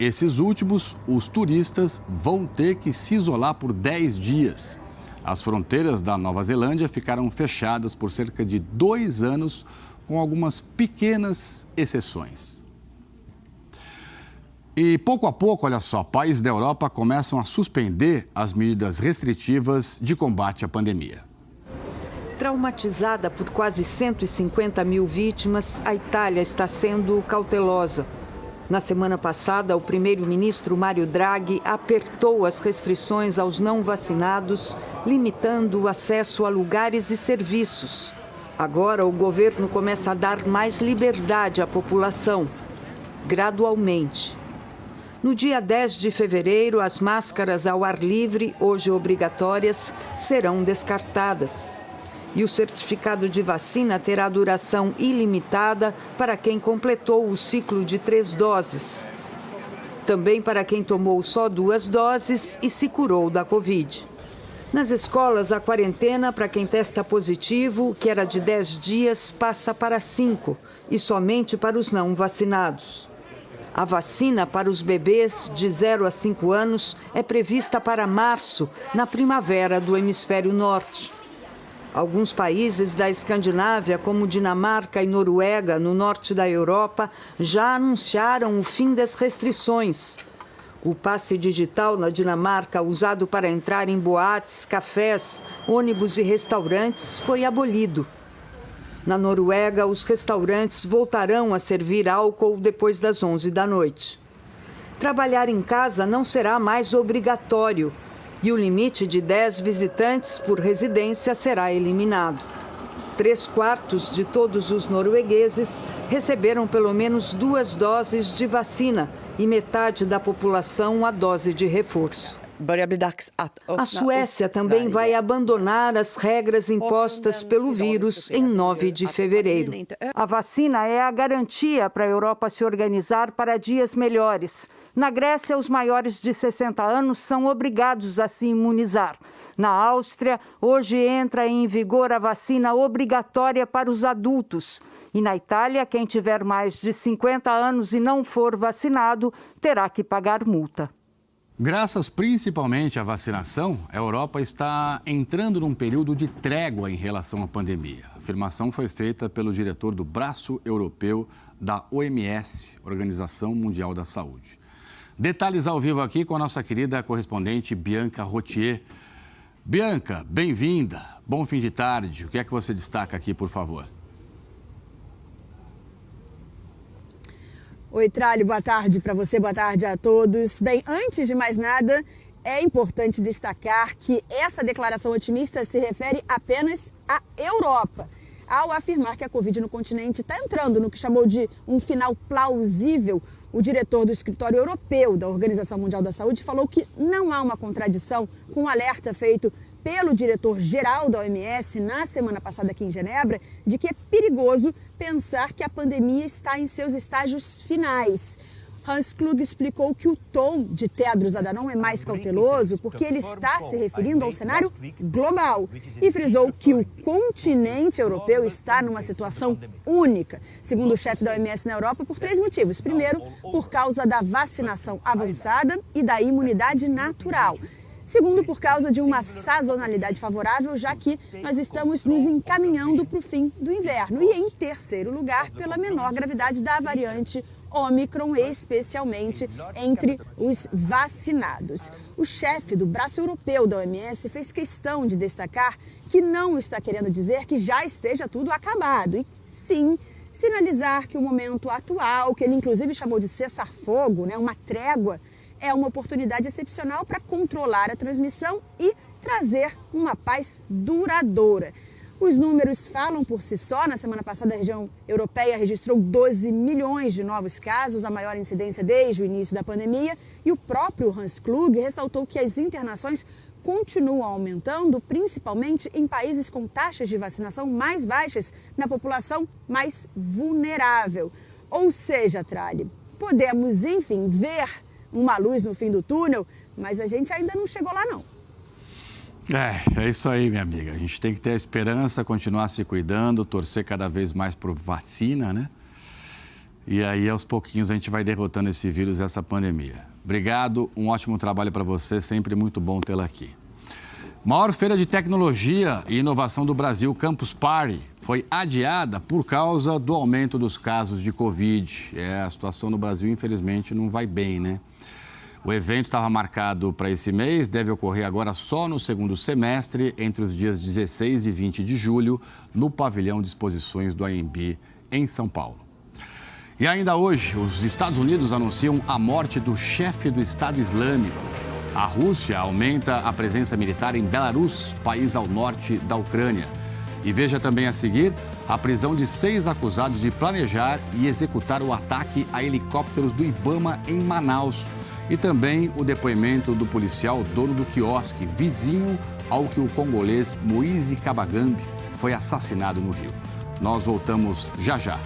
Esses últimos, os turistas, vão ter que se isolar por 10 dias. As fronteiras da Nova Zelândia ficaram fechadas por cerca de 2 anos, com algumas pequenas exceções. E pouco a pouco, olha só, países da Europa começam a suspender as medidas restritivas de combate à pandemia. Traumatizada por quase 150 mil vítimas, a Itália está sendo cautelosa. Na semana passada, o primeiro-ministro Mário Draghi apertou as restrições aos não vacinados, limitando o acesso a lugares e serviços. Agora, o governo começa a dar mais liberdade à população, gradualmente. No dia 10 de fevereiro, as máscaras ao ar livre, hoje obrigatórias, serão descartadas. E o certificado de vacina terá duração ilimitada para quem completou o ciclo de 3 doses. Também para quem tomou só 2 doses e se curou da Covid. Nas escolas, a quarentena para quem testa positivo, que era de 10 dias, passa para 5 e somente para os não vacinados. A vacina para os bebês de 0 a 5 anos é prevista para março, na primavera do hemisfério norte. Alguns países da Escandinávia, como Dinamarca e Noruega, no norte da Europa, já anunciaram o fim das restrições. O passe digital na Dinamarca, usado para entrar em boates, cafés, ônibus e restaurantes, foi abolido. Na Noruega, os restaurantes voltarão a servir álcool depois das 11 da noite. Trabalhar em casa não será mais obrigatório. E o limite de 10 visitantes por residência será eliminado. 3/4 de todos os noruegueses receberam pelo menos 2 doses de vacina e metade da população a dose de reforço. A Suécia também vai abandonar as regras impostas pelo vírus em 9 de fevereiro. A vacina é a garantia para a Europa se organizar para dias melhores. Na Grécia, os maiores de 60 anos são obrigados a se imunizar. Na Áustria, hoje entra em vigor a vacina obrigatória para os adultos. E na Itália, quem tiver mais de 50 anos e não for vacinado, terá que pagar multa. Graças principalmente à vacinação, a Europa está entrando num período de trégua em relação à pandemia. A afirmação foi feita pelo diretor do Braço Europeu da OMS, Organização Mundial da Saúde. Detalhes ao vivo aqui com a nossa querida correspondente Bianca Rottier. Bianca, bem-vinda. Bom fim de tarde. O que é que você destaca aqui, por favor? Oi, Tralho, boa tarde para você, boa tarde a todos. Bem, antes de mais nada, é importante destacar que essa declaração otimista se refere apenas à Europa, ao afirmar que a Covid no continente está entrando no que chamou de um final plausível. O diretor do Escritório Europeu da Organização Mundial da Saúde falou que não há uma contradição com o alerta feito pelo diretor-geral da OMS na semana passada aqui em Genebra, de que é perigoso pensar que a pandemia está em seus estágios finais. Hans Kluge explicou que o tom de Tedros Adhanom é mais cauteloso porque ele está se referindo ao cenário global e frisou que o continente europeu está numa situação única, segundo o chefe da OMS na Europa, por 3 motivos. Primeiro, por causa da vacinação avançada e da imunidade natural. Segundo, por causa de uma sazonalidade favorável, já que nós estamos nos encaminhando para o fim do inverno. E em terceiro lugar, pela menor gravidade da variante Ômicron, especialmente entre os vacinados. O chefe do Braço Europeu da OMS fez questão de destacar que não está querendo dizer que já esteja tudo acabado, e sim sinalizar que o momento atual, que ele inclusive chamou de cessar-fogo, uma trégua, é uma oportunidade excepcional para controlar a transmissão e trazer uma paz duradoura. Os números falam por si só. Na semana passada, a região europeia registrou 12 milhões de novos casos, a maior incidência desde o início da pandemia. E o próprio Hans Kluge ressaltou que as internações continuam aumentando, principalmente em países com taxas de vacinação mais baixas, na população mais vulnerável. Ou seja, Tralli, podemos, enfim, ver uma luz no fim do túnel, mas a gente ainda não chegou lá, não. É isso aí, minha amiga. A gente tem que ter a esperança, continuar se cuidando, torcer cada vez mais por vacina, né? E aí, aos pouquinhos, a gente vai derrotando esse vírus, essa pandemia. Obrigado, um ótimo trabalho para você, sempre muito bom tê-la aqui. Maior feira de tecnologia e inovação do Brasil, Campus Party, foi adiada por causa do aumento dos casos de Covid. A situação no Brasil, infelizmente, não vai bem, né? O evento estava marcado para esse mês, deve ocorrer agora só no segundo semestre, entre os dias 16 e 20 de julho, no pavilhão de exposições do AMB, em São Paulo. E ainda hoje, os Estados Unidos anunciam a morte do chefe do Estado Islâmico. A Rússia aumenta a presença militar em Belarus, país ao norte da Ucrânia. E veja também a seguir a prisão de 6 acusados de planejar e executar o ataque a helicópteros do Ibama em Manaus. E também o depoimento do policial dono do quiosque, vizinho ao que o congolês Moise Kabagambe foi assassinado no Rio. Nós voltamos já já.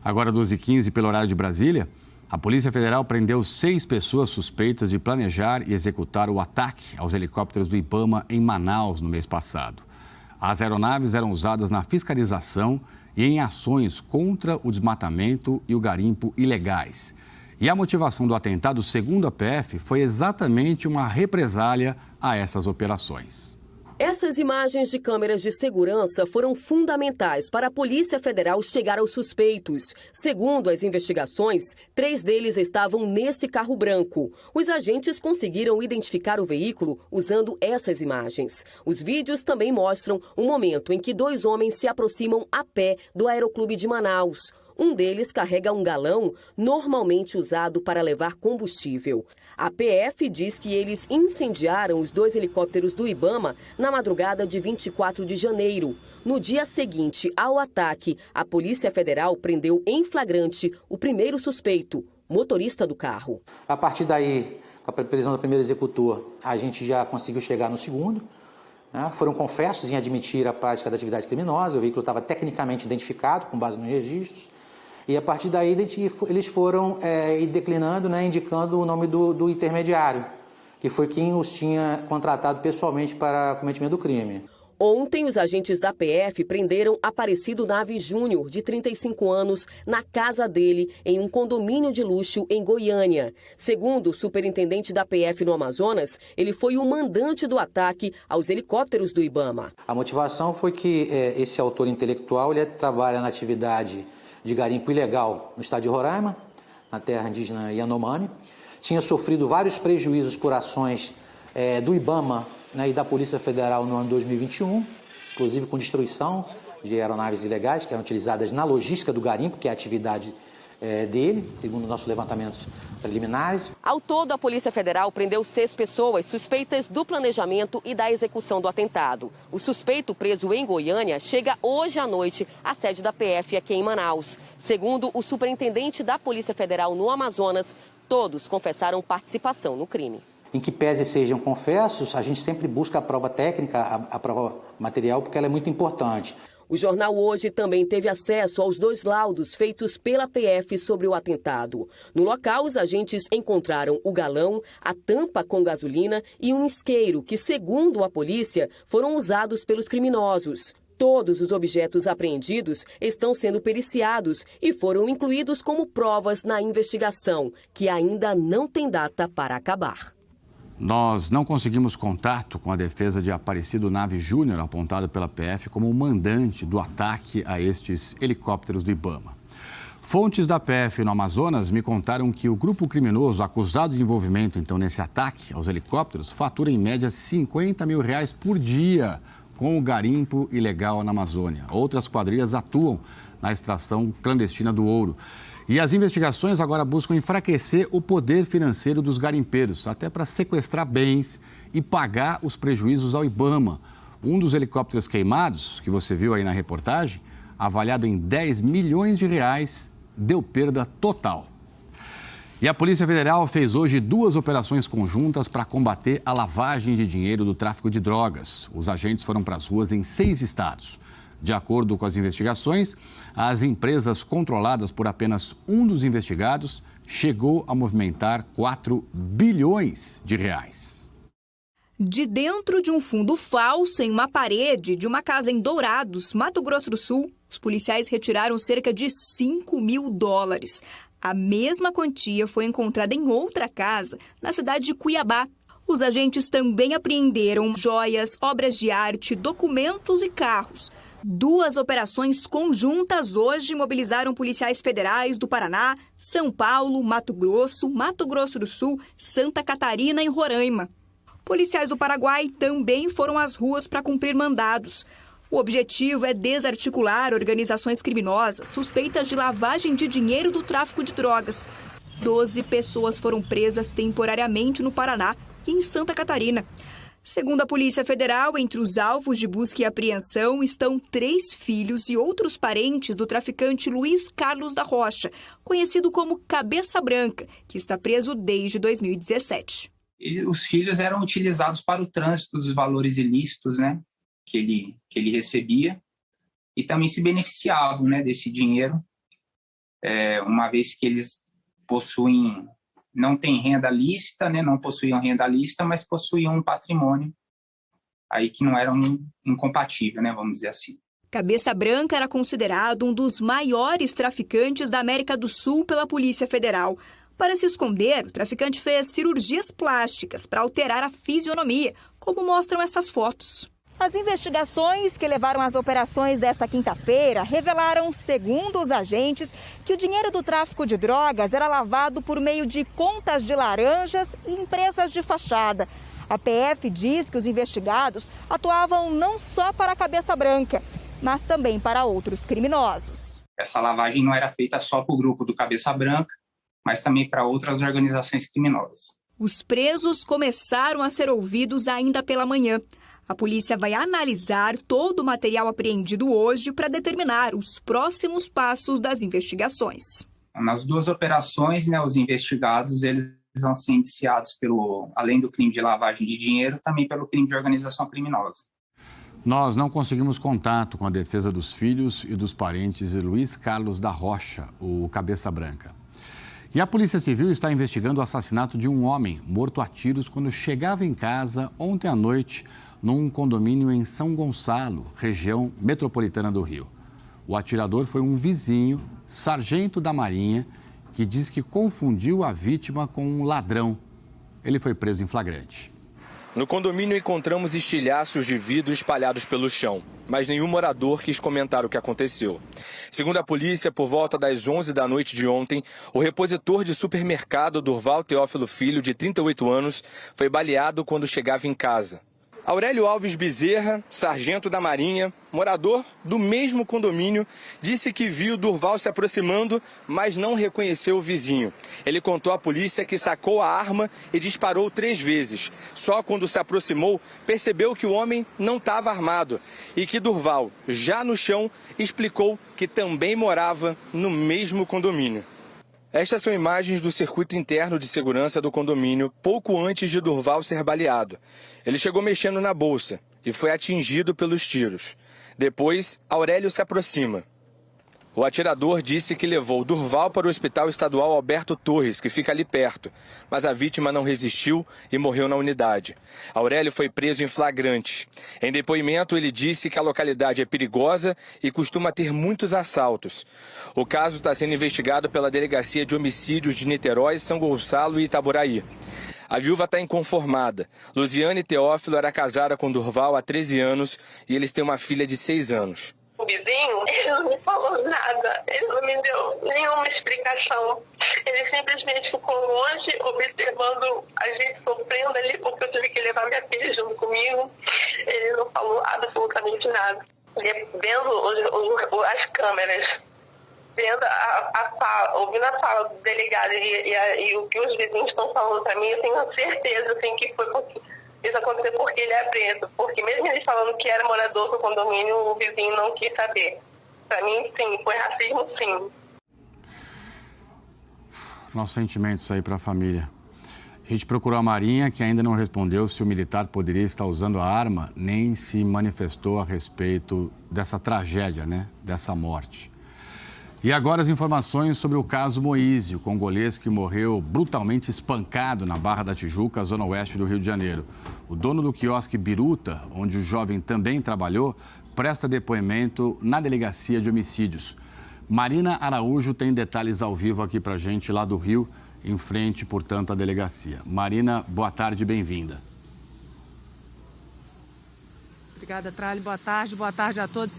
Agora 12h15 pelo horário de Brasília. A Polícia Federal prendeu 6 pessoas suspeitas de planejar e executar o ataque aos helicópteros do Ibama em Manaus no mês passado. As aeronaves eram usadas na fiscalização e em ações contra o desmatamento e o garimpo ilegais. E a motivação do atentado, segundo a PF, foi exatamente uma represália a essas operações. Essas imagens de câmeras de segurança foram fundamentais para a Polícia Federal chegar aos suspeitos. Segundo as investigações, 3 deles estavam nesse carro branco. Os agentes conseguiram identificar o veículo usando essas imagens. Os vídeos também mostram o momento em que 2 homens se aproximam a pé do Aeroclube de Manaus. Um deles carrega um galão normalmente usado para levar combustível. A PF diz que eles incendiaram os 2 helicópteros do IBAMA na madrugada de 24 de janeiro. No dia seguinte ao ataque, a Polícia Federal prendeu em flagrante o primeiro suspeito, motorista do carro. A partir daí, com a prisão do primeiro executor, a gente já conseguiu chegar no segundo. Foram confessos em admitir a prática da atividade criminosa, o veículo estava tecnicamente identificado, com base nos registros. E a partir daí eles foram declinando, indicando o nome do intermediário, que foi quem os tinha contratado pessoalmente para cometimento do crime. Ontem, os agentes da PF prenderam Aparecido Naves Júnior, de 35 anos, na casa dele, em um condomínio de luxo em Goiânia. Segundo o superintendente da PF no Amazonas, ele foi o mandante do ataque aos helicópteros do IBAMA. A motivação foi que esse autor intelectual ele trabalha na atividade de garimpo ilegal no estado de Roraima, na terra indígena Yanomami. Tinha sofrido vários prejuízos por ações do IBAMA, e da Polícia Federal no ano 2021, inclusive com destruição de aeronaves ilegais que eram utilizadas na logística do garimpo, que é a atividade dele, segundo nossos levantamentos preliminares. Ao todo, a Polícia Federal prendeu 6 pessoas suspeitas do planejamento e da execução do atentado. O suspeito preso em Goiânia chega hoje à noite à sede da PF aqui em Manaus. Segundo o superintendente da Polícia Federal no Amazonas, todos confessaram participação no crime. Em que pese sejam confessos, a gente sempre busca a prova técnica, a prova material, porque ela é muito importante. O jornal Hoje também teve acesso aos 2 laudos feitos pela PF sobre o atentado. No local, os agentes encontraram o galão, a tampa com gasolina e um isqueiro que, segundo a polícia, foram usados pelos criminosos. Todos os objetos apreendidos estão sendo periciados e foram incluídos como provas na investigação, que ainda não tem data para acabar. Nós não conseguimos contato com a defesa de Aparecido Naves Júnior, apontado pela PF como o mandante do ataque a estes helicópteros do IBAMA. Fontes da PF no Amazonas me contaram que o grupo criminoso acusado de envolvimento então nesse ataque aos helicópteros fatura em média R$50 mil por dia com o garimpo ilegal na Amazônia. Outras quadrilhas atuam na extração clandestina do ouro. E as investigações agora buscam enfraquecer o poder financeiro dos garimpeiros, até para sequestrar bens e pagar os prejuízos ao IBAMA. Um dos helicópteros queimados, que você viu aí na reportagem, avaliado em R$10 milhões, deu perda total. E a Polícia Federal fez hoje 2 operações conjuntas para combater a lavagem de dinheiro do tráfico de drogas. Os agentes foram para as ruas em 6 estados. De acordo com as investigações, as empresas controladas por apenas um dos investigados chegou a movimentar R$4 bilhões. De dentro de um fundo falso em uma parede de uma casa em Dourados, Mato Grosso do Sul, os policiais retiraram cerca de $5 mil. A mesma quantia foi encontrada em outra casa, na cidade de Cuiabá. Os agentes também apreenderam joias, obras de arte, documentos e carros. 2 operações conjuntas hoje mobilizaram policiais federais do Paraná, São Paulo, Mato Grosso do Sul, Santa Catarina e Roraima. Policiais do Paraguai também foram às ruas para cumprir mandados. O objetivo é desarticular organizações criminosas suspeitas de lavagem de dinheiro do tráfico de drogas. 12 pessoas foram presas temporariamente no Paraná e em Santa Catarina. Segundo a Polícia Federal, entre os alvos de busca e apreensão estão 3 filhos e outros parentes do traficante Luiz Carlos da Rocha, conhecido como Cabeça Branca, que está preso desde 2017. Os filhos eram utilizados para o trânsito dos valores ilícitos, que ele recebia, e também se beneficiavam, desse dinheiro, uma vez que eles não têm renda lícita, não possuíam renda lícita, mas possuíam um patrimônio aí que não era incompatível, vamos dizer assim. Cabeça Branca era considerado um dos maiores traficantes da América do Sul pela Polícia Federal. Para se esconder, o traficante fez cirurgias plásticas para alterar a fisionomia, como mostram essas fotos. As investigações que levaram às operações desta quinta-feira revelaram, segundo os agentes, que o dinheiro do tráfico de drogas era lavado por meio de contas de laranjas e empresas de fachada. A PF diz que os investigados atuavam não só para a Cabeça Branca, mas também para outros criminosos. essa lavagem não era feita só para o grupo do Cabeça Branca, mas também para outras organizações criminosas. Os presos começaram a ser ouvidos ainda pela manhã. A polícia vai analisar todo o material apreendido hoje para determinar os próximos passos das investigações. Nas duas operações, os investigados eles vão ser indiciados além do crime de lavagem de dinheiro, também pelo crime de organização criminosa. Nós não conseguimos contato com a defesa dos filhos e dos parentes de Luiz Carlos da Rocha, o Cabeça Branca. E a Polícia Civil está investigando o assassinato de um homem morto a tiros quando chegava em casa ontem à noite num condomínio em São Gonçalo, região metropolitana do Rio. O atirador foi um vizinho, sargento da Marinha, que diz que confundiu a vítima com um ladrão. Ele foi preso em flagrante. No condomínio encontramos estilhaços de vidro espalhados pelo chão, mas nenhum morador quis comentar o que aconteceu. Segundo a polícia, por volta das 11 da noite de ontem, o repositor de supermercado Durval Teófilo Filho, de 38 anos, foi baleado quando chegava em casa. Aurélio Alves Bezerra, sargento da Marinha, morador do mesmo condomínio, disse que viu Durval se aproximando, mas não reconheceu o vizinho. Ele contou à polícia que sacou a arma e disparou 3 vezes. Só quando se aproximou, percebeu que o homem não estava armado e que Durval, já no chão, explicou que também morava no mesmo condomínio. Estas são imagens do circuito interno de segurança do condomínio pouco antes de Durval ser baleado. Ele chegou mexendo na bolsa e foi atingido pelos tiros. Depois, Aurélio se aproxima. O atirador disse que levou Durval para o Hospital Estadual Alberto Torres, que fica ali perto, mas a vítima não resistiu e morreu na unidade. Aurélio foi preso em flagrante. Em depoimento, ele disse que a localidade é perigosa e costuma ter muitos assaltos. O caso está sendo investigado pela Delegacia de Homicídios de Niterói, São Gonçalo e Itaboraí. A viúva está inconformada. Luziane Teófilo era casada com Durval há 13 anos e eles têm uma filha de 6 anos. O vizinho, ele não me falou nada, ele não me deu nenhuma explicação. Ele simplesmente ficou longe, observando a gente sofrendo ali, porque eu tive que levar minha filha junto comigo. Ele não falou absolutamente nada. Vendo as câmeras, vendo a fala, ouvindo a fala do delegado e o que os vizinhos estão falando para mim, eu tenho certeza assim, que foi porque isso aconteceu porque ele é preso. Porque mesmo ele falando que era morador do condomínio, o vizinho não quis saber. Para mim, sim, foi racismo, sim. Nossos sentimentos aí para a família. A gente procurou a Marinha, que ainda não respondeu se o militar poderia estar usando a arma, nem se manifestou a respeito dessa tragédia, dessa morte. E agora as informações sobre o caso Moise, o congolês que morreu brutalmente espancado na Barra da Tijuca, zona oeste do Rio de Janeiro. O dono do quiosque Biruta, onde o jovem também trabalhou, presta depoimento na Delegacia de Homicídios. Marina Araújo tem detalhes ao vivo aqui pra gente lá do Rio, em frente, portanto, à delegacia. Marina, boa tarde, bem-vinda. Obrigada, Trali. Boa tarde a todos.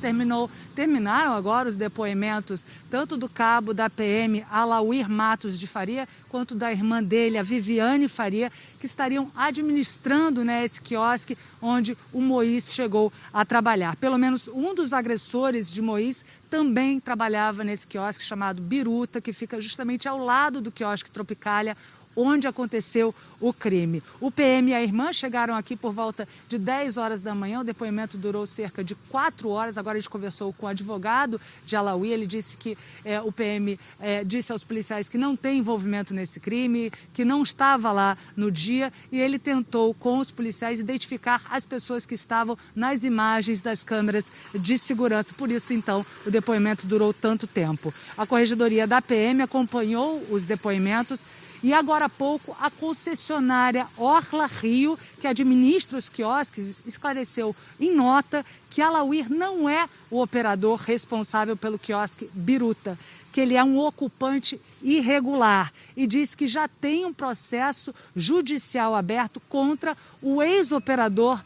Terminaram agora os depoimentos tanto do cabo da PM, Alauir Matos de Faria, quanto da irmã dele, a Viviane Faria, que estariam administrando esse quiosque onde o Moise chegou a trabalhar. Pelo menos um dos agressores de Moise também trabalhava nesse quiosque chamado Biruta, que fica justamente ao lado do quiosque Tropicália, onde aconteceu o crime. O PM e a irmã chegaram aqui por volta de 10 horas da manhã, o depoimento durou cerca de 4 horas, agora a gente conversou com o advogado de Alauí, ele disse que o PM disse aos policiais que não tem envolvimento nesse crime, que não estava lá no dia, e ele tentou com os policiais identificar as pessoas que estavam nas imagens das câmeras de segurança, por isso então o depoimento durou tanto tempo. A corregedoria da PM acompanhou os depoimentos. E agora há pouco, a concessionária Orla Rio, que administra os quiosques, esclareceu em nota que Alauir não é o operador responsável pelo quiosque Biruta, que ele é um ocupante irregular e diz que já tem um processo judicial aberto contra o ex-operador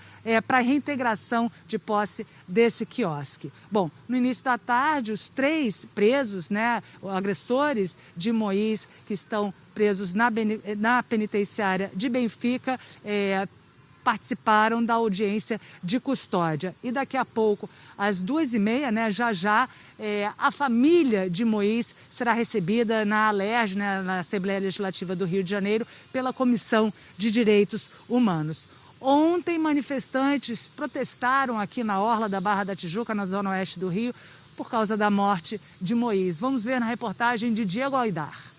para reintegração de posse desse quiosque. Bom, no início da tarde, os 3 presos, agressores de Moise, que estão presos na penitenciária de Benfica, participaram da audiência de custódia. E daqui a pouco, às 2h30, né, já a família de Moisés será recebida na ALERJ, né, na Assembleia Legislativa do Rio de Janeiro, pela Comissão de Direitos Humanos. Ontem, manifestantes protestaram aqui na orla da Barra da Tijuca, na zona oeste do Rio, por causa da morte de Moisés. Vamos ver na reportagem de Diego Aidar.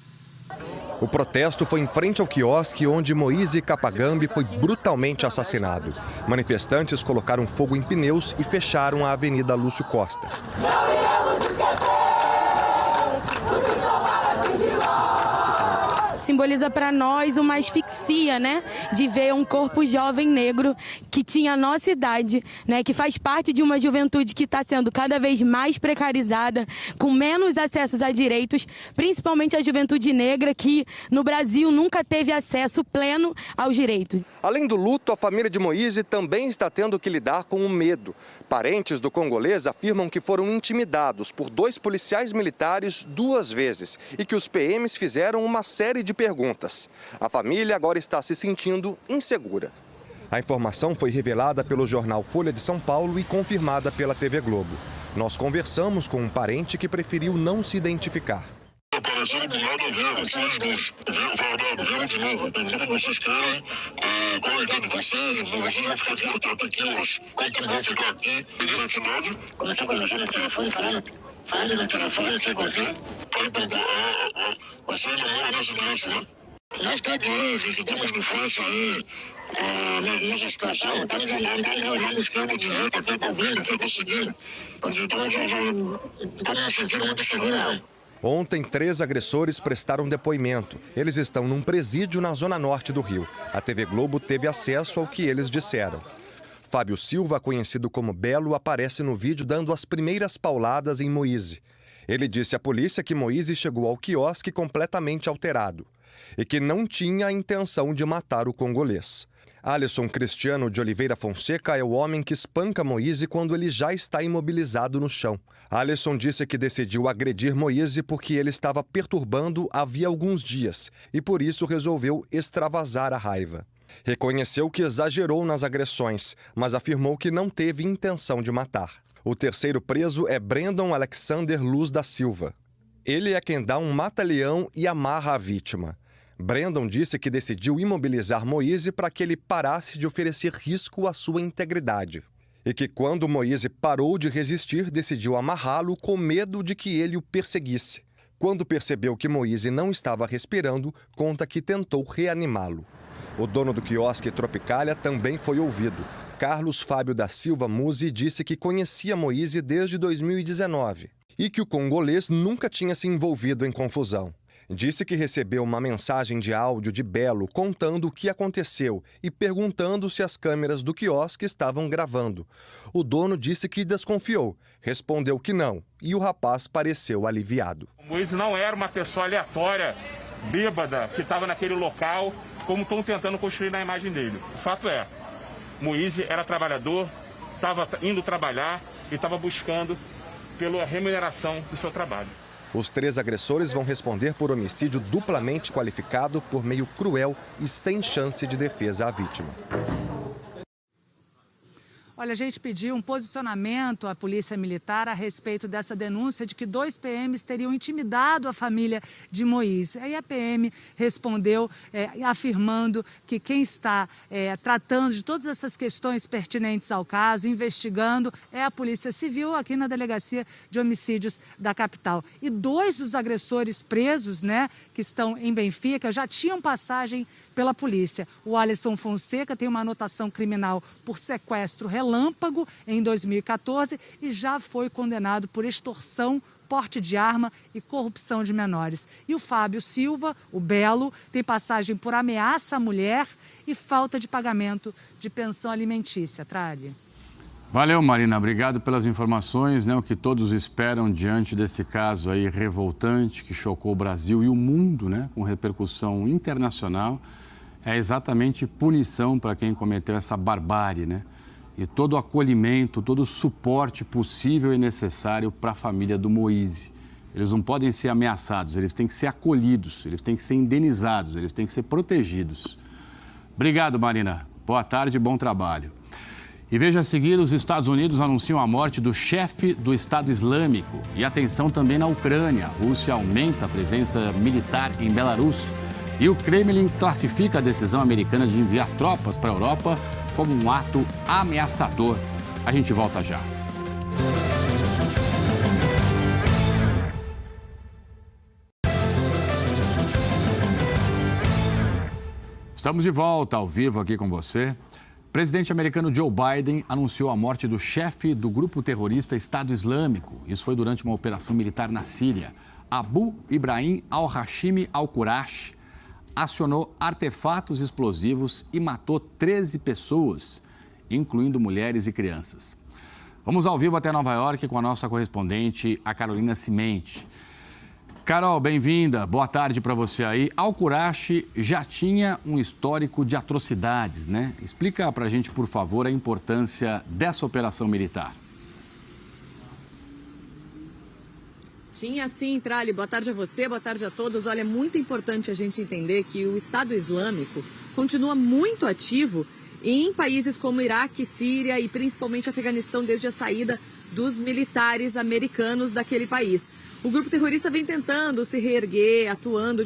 O protesto foi em frente ao quiosque onde Moise Kapagambe foi brutalmente assassinado. Manifestantes colocaram fogo em pneus e fecharam a Avenida Lúcio Costa. Simboliza para nós uma asfixia, né? De ver um corpo jovem negro que tinha a nossa idade, né? Que faz parte de uma juventude que está sendo cada vez mais precarizada, com menos acessos a direitos, principalmente a juventude negra que no Brasil nunca teve acesso pleno aos direitos. Além do luto, a família de Moise também está tendo que lidar com o medo. Parentes do congolês afirmam que foram intimidados por 2 policiais militares 2 vezes e que os PMs fizeram uma série de perguntas. A família agora está se sentindo insegura. A informação foi revelada pelo jornal Folha de São Paulo e confirmada pela TV Globo. Nós conversamos com um parente que preferiu não se identificar. Apareceram de nada a ver, vocês dois. Viram de novo, pergunta que vocês querem, qual a ideia de vocês vão ficar aqui até que horas? Quanto vão ficar aqui? Pediram atividade, comecei a conversar no telefone, falando no telefone, não sei com quem. Aí perguntou, você namora nesse endereço, né? Nós todos aí, que temos infância aí, nessa situação, estamos andando, olhando esquerda e direita, quem está ouvindo, quem está seguindo. Então já estamos nos sentindo muito seguros, não. Ontem, 3 agressores prestaram depoimento. Eles estão num presídio na zona norte do Rio. A TV Globo teve acesso ao que eles disseram. Fábio Silva, conhecido como Belo, aparece no vídeo dando as primeiras pauladas em Moise. Ele disse à polícia que Moise chegou ao quiosque completamente alterado e que não tinha a intenção de matar o congolês. Alisson Cristiano de Oliveira Fonseca é o homem que espanca Moise quando ele já está imobilizado no chão. Alisson disse que decidiu agredir Moise porque ele estava perturbando havia alguns dias e por isso resolveu extravasar a raiva. Reconheceu que exagerou nas agressões, mas afirmou que não teve intenção de matar. O terceiro preso é Brandon Alexander Luz da Silva. Ele é quem dá um mata-leão e amarra a vítima. Brandon disse que decidiu imobilizar Moise para que ele parasse de oferecer risco à sua integridade. E que quando Moise parou de resistir, decidiu amarrá-lo com medo de que ele o perseguisse. Quando percebeu que Moise não estava respirando, conta que tentou reanimá-lo. O dono do quiosque Tropicália também foi ouvido. Carlos Fábio da Silva Musi disse que conhecia Moise desde 2019 e que o congolês nunca tinha se envolvido em confusão. Disse que recebeu uma mensagem de áudio de Belo contando o que aconteceu e perguntando se as câmeras do quiosque estavam gravando. O dono disse que desconfiou, respondeu que não e o rapaz pareceu aliviado. O Moise não era uma pessoa aleatória, bêbada, que estava naquele local, como estão tentando construir na imagem dele. O fato é, Moise era trabalhador, estava indo trabalhar e estava buscando pela remuneração do seu trabalho. Os 3 agressores vão responder por homicídio duplamente qualificado por meio cruel e sem chance de defesa à vítima. Olha, a gente pediu um posicionamento à Polícia Militar a respeito dessa denúncia de que 2 PMs teriam intimidado a família de Moise. Aí a PM respondeu afirmando que quem está tratando de todas essas questões pertinentes ao caso, investigando, é a Polícia Civil aqui na Delegacia de Homicídios da capital. E 2 dos agressores presos, né, que estão em Benfica, já tinham passagem pela polícia. O Alisson Fonseca tem uma anotação criminal por sequestro relâmpago em 2014 e já foi condenado por extorsão, porte de arma e corrupção de menores. E o Fábio Silva, o Belo, tem passagem por ameaça à mulher e falta de pagamento de pensão alimentícia. Tralha. Valeu, Marina. Obrigado pelas informações, né? O que todos esperam diante desse caso aí revoltante que chocou o Brasil e o mundo, né? Com repercussão internacional. É exatamente punição para quem cometeu essa barbárie, né? E todo o acolhimento, todo o suporte possível e necessário para a família do Moise. Eles não podem ser ameaçados, eles têm que ser acolhidos, eles têm que ser indenizados, eles têm que ser protegidos. Obrigado, Marina. Boa tarde, bom trabalho. E veja a seguir, os Estados Unidos anunciam a morte do chefe do Estado Islâmico. E atenção também na Ucrânia. A Rússia aumenta a presença militar em Belarus. E o Kremlin classifica a decisão americana de enviar tropas para a Europa como um ato ameaçador. A gente volta já. Estamos de volta ao vivo aqui com você. O presidente americano Joe Biden anunciou a morte do chefe do grupo terrorista Estado Islâmico. Isso foi durante uma operação militar na Síria. Abu Ibrahim al-Hashimi al-Qurashi acionou artefatos explosivos e matou 13 pessoas, incluindo mulheres e crianças. Vamos ao vivo até Nova York com a nossa correspondente, a Carolina Cimente. Carol, bem-vinda. Boa tarde para você aí. Al-Qurashi já tinha um histórico de atrocidades, né? Explica para a gente, por favor, a importância dessa operação militar. Tinha sim, Trali. Boa tarde a você, boa tarde a todos. Olha, é muito importante a gente entender que o Estado Islâmico continua muito ativo em países como Iraque, Síria e principalmente Afeganistão desde a saída dos militares americanos daquele país. O grupo terrorista vem tentando se reerguer, atuando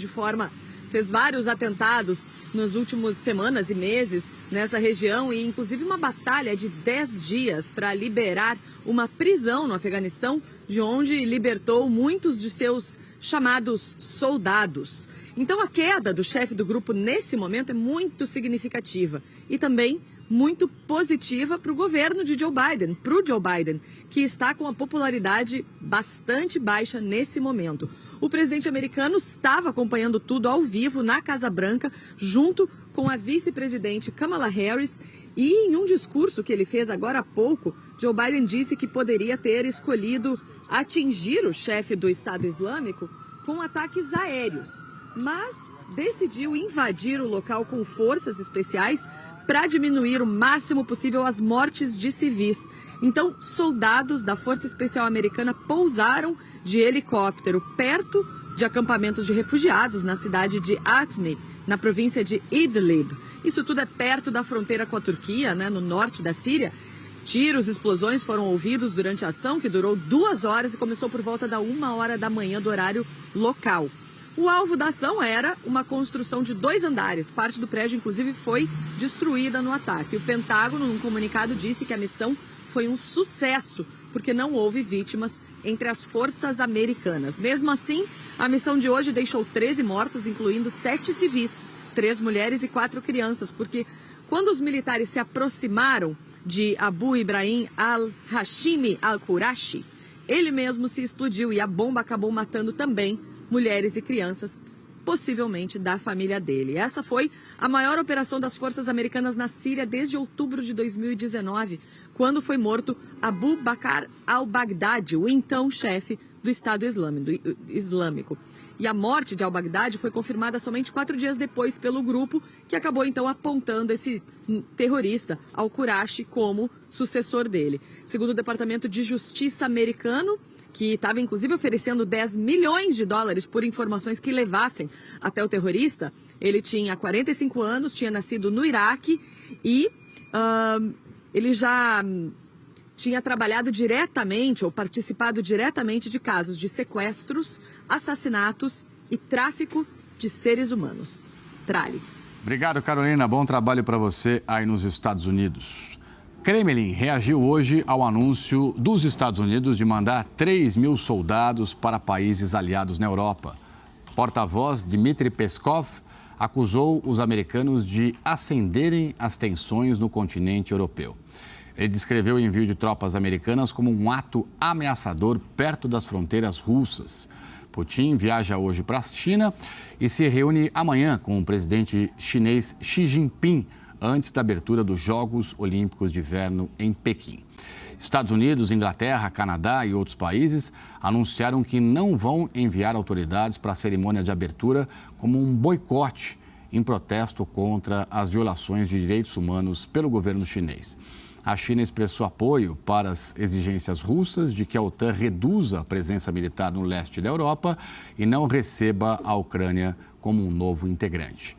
fez vários atentados nas últimas semanas e meses nessa região e inclusive uma batalha de 10 dias para liberar uma prisão no Afeganistão, de onde libertou muitos de seus chamados soldados. Então a queda do chefe do grupo nesse momento é muito significativa e também muito positiva para o governo de Joe Biden, para o Joe Biden, que está com a popularidade bastante baixa nesse momento. O presidente americano estava acompanhando tudo ao vivo na Casa Branca, junto com a vice-presidente Kamala Harris, e em um discurso que ele fez agora há pouco, Joe Biden disse que poderia ter escolhido atingir o chefe do Estado Islâmico com ataques aéreos, mas decidiu invadir o local com forças especiais para diminuir o máximo possível as mortes de civis. Então, soldados da Força Especial Americana pousaram de helicóptero perto de acampamentos de refugiados na cidade de Atmi, na província de Idlib. Isso tudo é perto da fronteira com a Turquia, né, no norte da Síria. Tiros e explosões foram ouvidos durante a ação, que durou 2 horas e começou por volta da 1h da manhã do horário local. O alvo da ação era uma construção de 2 andares. Parte do prédio, inclusive, foi destruída no ataque. O Pentágono, num comunicado, disse que a missão foi um sucesso, porque não houve vítimas entre as forças americanas. Mesmo assim, a missão de hoje deixou 13 mortos, incluindo 7 civis, 3 mulheres e 4 crianças, porque quando os militares se aproximaram de Abu Ibrahim al-Hashimi al-Qurashi, ele mesmo se explodiu e a bomba acabou matando também mulheres e crianças, possivelmente da família dele. Essa foi a maior operação das forças americanas na Síria desde outubro de 2019, quando foi morto Abu Bakr al-Baghdadi, o então chefe do Estado Islâmico. E a morte de al-Baghdadi foi confirmada somente 4 dias depois pelo grupo, que acabou então apontando esse terrorista, al-Qurashi, como sucessor dele. Segundo o Departamento de Justiça americano, que estava inclusive oferecendo $10 milhões por informações que levassem até o terrorista, ele tinha 45 anos, tinha nascido no Iraque e ele já tinha trabalhado diretamente ou participado diretamente de casos de sequestros, assassinatos e tráfico de seres humanos. Trali. Obrigado, Carolina. Bom trabalho para você aí nos Estados Unidos. Kremlin reagiu hoje ao anúncio dos Estados Unidos de mandar 3.000 soldados para países aliados na Europa. Porta-voz Dmitry Peskov acusou os americanos de acenderem as tensões no continente europeu. Ele descreveu o envio de tropas americanas como um ato ameaçador perto das fronteiras russas. Putin viaja hoje para a China e se reúne amanhã com o presidente chinês Xi Jinping, antes da abertura dos Jogos Olímpicos de Inverno em Pequim. Estados Unidos, Inglaterra, Canadá e outros países anunciaram que não vão enviar autoridades para a cerimônia de abertura como um boicote em protesto contra as violações de direitos humanos pelo governo chinês. A China expressou apoio para as exigências russas de que a OTAN reduza a presença militar no leste da Europa e não receba a Ucrânia como um novo integrante.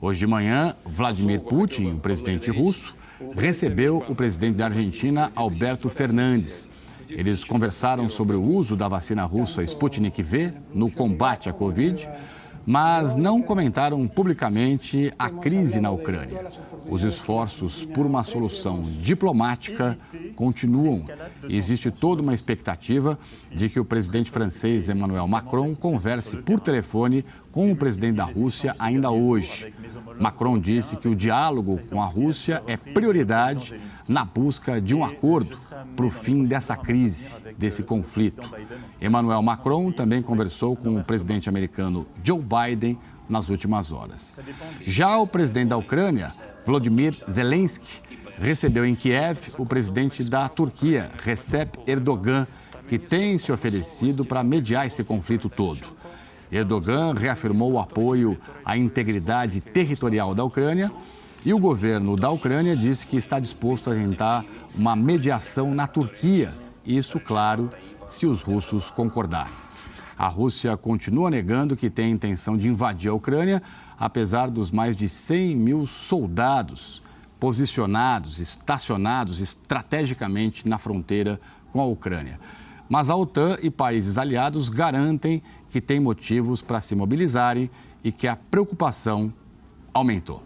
Hoje de manhã, Vladimir Putin, o presidente russo, recebeu o presidente da Argentina, Alberto Fernandes. Eles conversaram sobre o uso da vacina russa Sputnik V no combate à Covid, mas não comentaram publicamente a crise na Ucrânia. Os esforços por uma solução diplomática continuam. Existe toda uma expectativa de que o presidente francês Emmanuel Macron converse por telefone com o presidente da Rússia ainda hoje. Macron disse que o diálogo com a Rússia é prioridade na busca de um acordo para o fim dessa crise, desse conflito. Emmanuel Macron também conversou com o presidente americano Joe Biden nas últimas horas. Já o presidente da Ucrânia, Volodymyr Zelensky, recebeu em Kiev o presidente da Turquia, Recep Erdogan, que tem se oferecido para mediar esse conflito todo. Erdogan reafirmou o apoio à integridade territorial da Ucrânia e o governo da Ucrânia disse que está disposto a tentar uma mediação na Turquia. Isso, claro, se os russos concordarem. A Rússia continua negando que tem a intenção de invadir a Ucrânia, apesar dos mais de 100 mil soldados posicionados, estacionados estrategicamente na fronteira com a Ucrânia. Mas a OTAN e países aliados garantem que têm motivos para se mobilizarem e que a preocupação aumentou.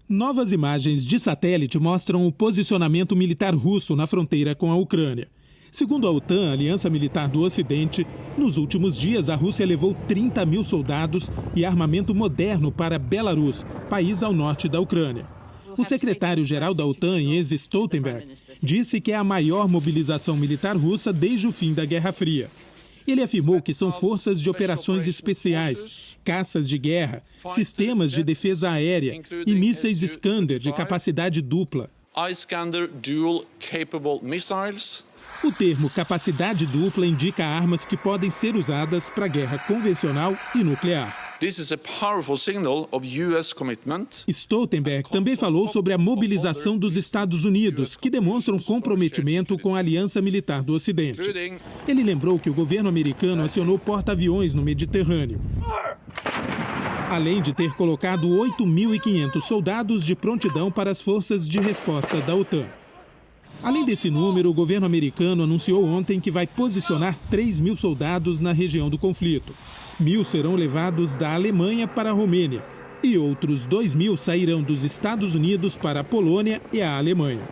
Novas imagens de satélite mostram o posicionamento militar russo na fronteira com a Ucrânia. Segundo a OTAN, a Aliança Militar do Ocidente, nos últimos dias a Rússia levou 30 mil soldados e armamento moderno para Belarus, país ao norte da Ucrânia. O secretário-geral da OTAN, Jens Stoltenberg, disse que é a maior mobilização militar russa desde o fim da Guerra Fria. Ele afirmou que são forças de operações especiais, caças de guerra, sistemas de defesa aérea e mísseis Iskander de capacidade dupla. O termo capacidade dupla indica armas que podem ser usadas para guerra convencional e nuclear. Stoltenberg também falou sobre a mobilização dos Estados Unidos, que demonstra um comprometimento com a Aliança Militar do Ocidente. Ele lembrou que o governo americano acionou porta-aviões no Mediterrâneo, além de ter colocado 8.500 soldados de prontidão para as forças de resposta da OTAN. Além desse número, o governo americano anunciou ontem que vai posicionar 3 mil soldados na região do conflito. 1.000 serão levados da Alemanha para a Romênia e outros 2.000 sairão dos Estados Unidos para a Polônia e a Alemanha.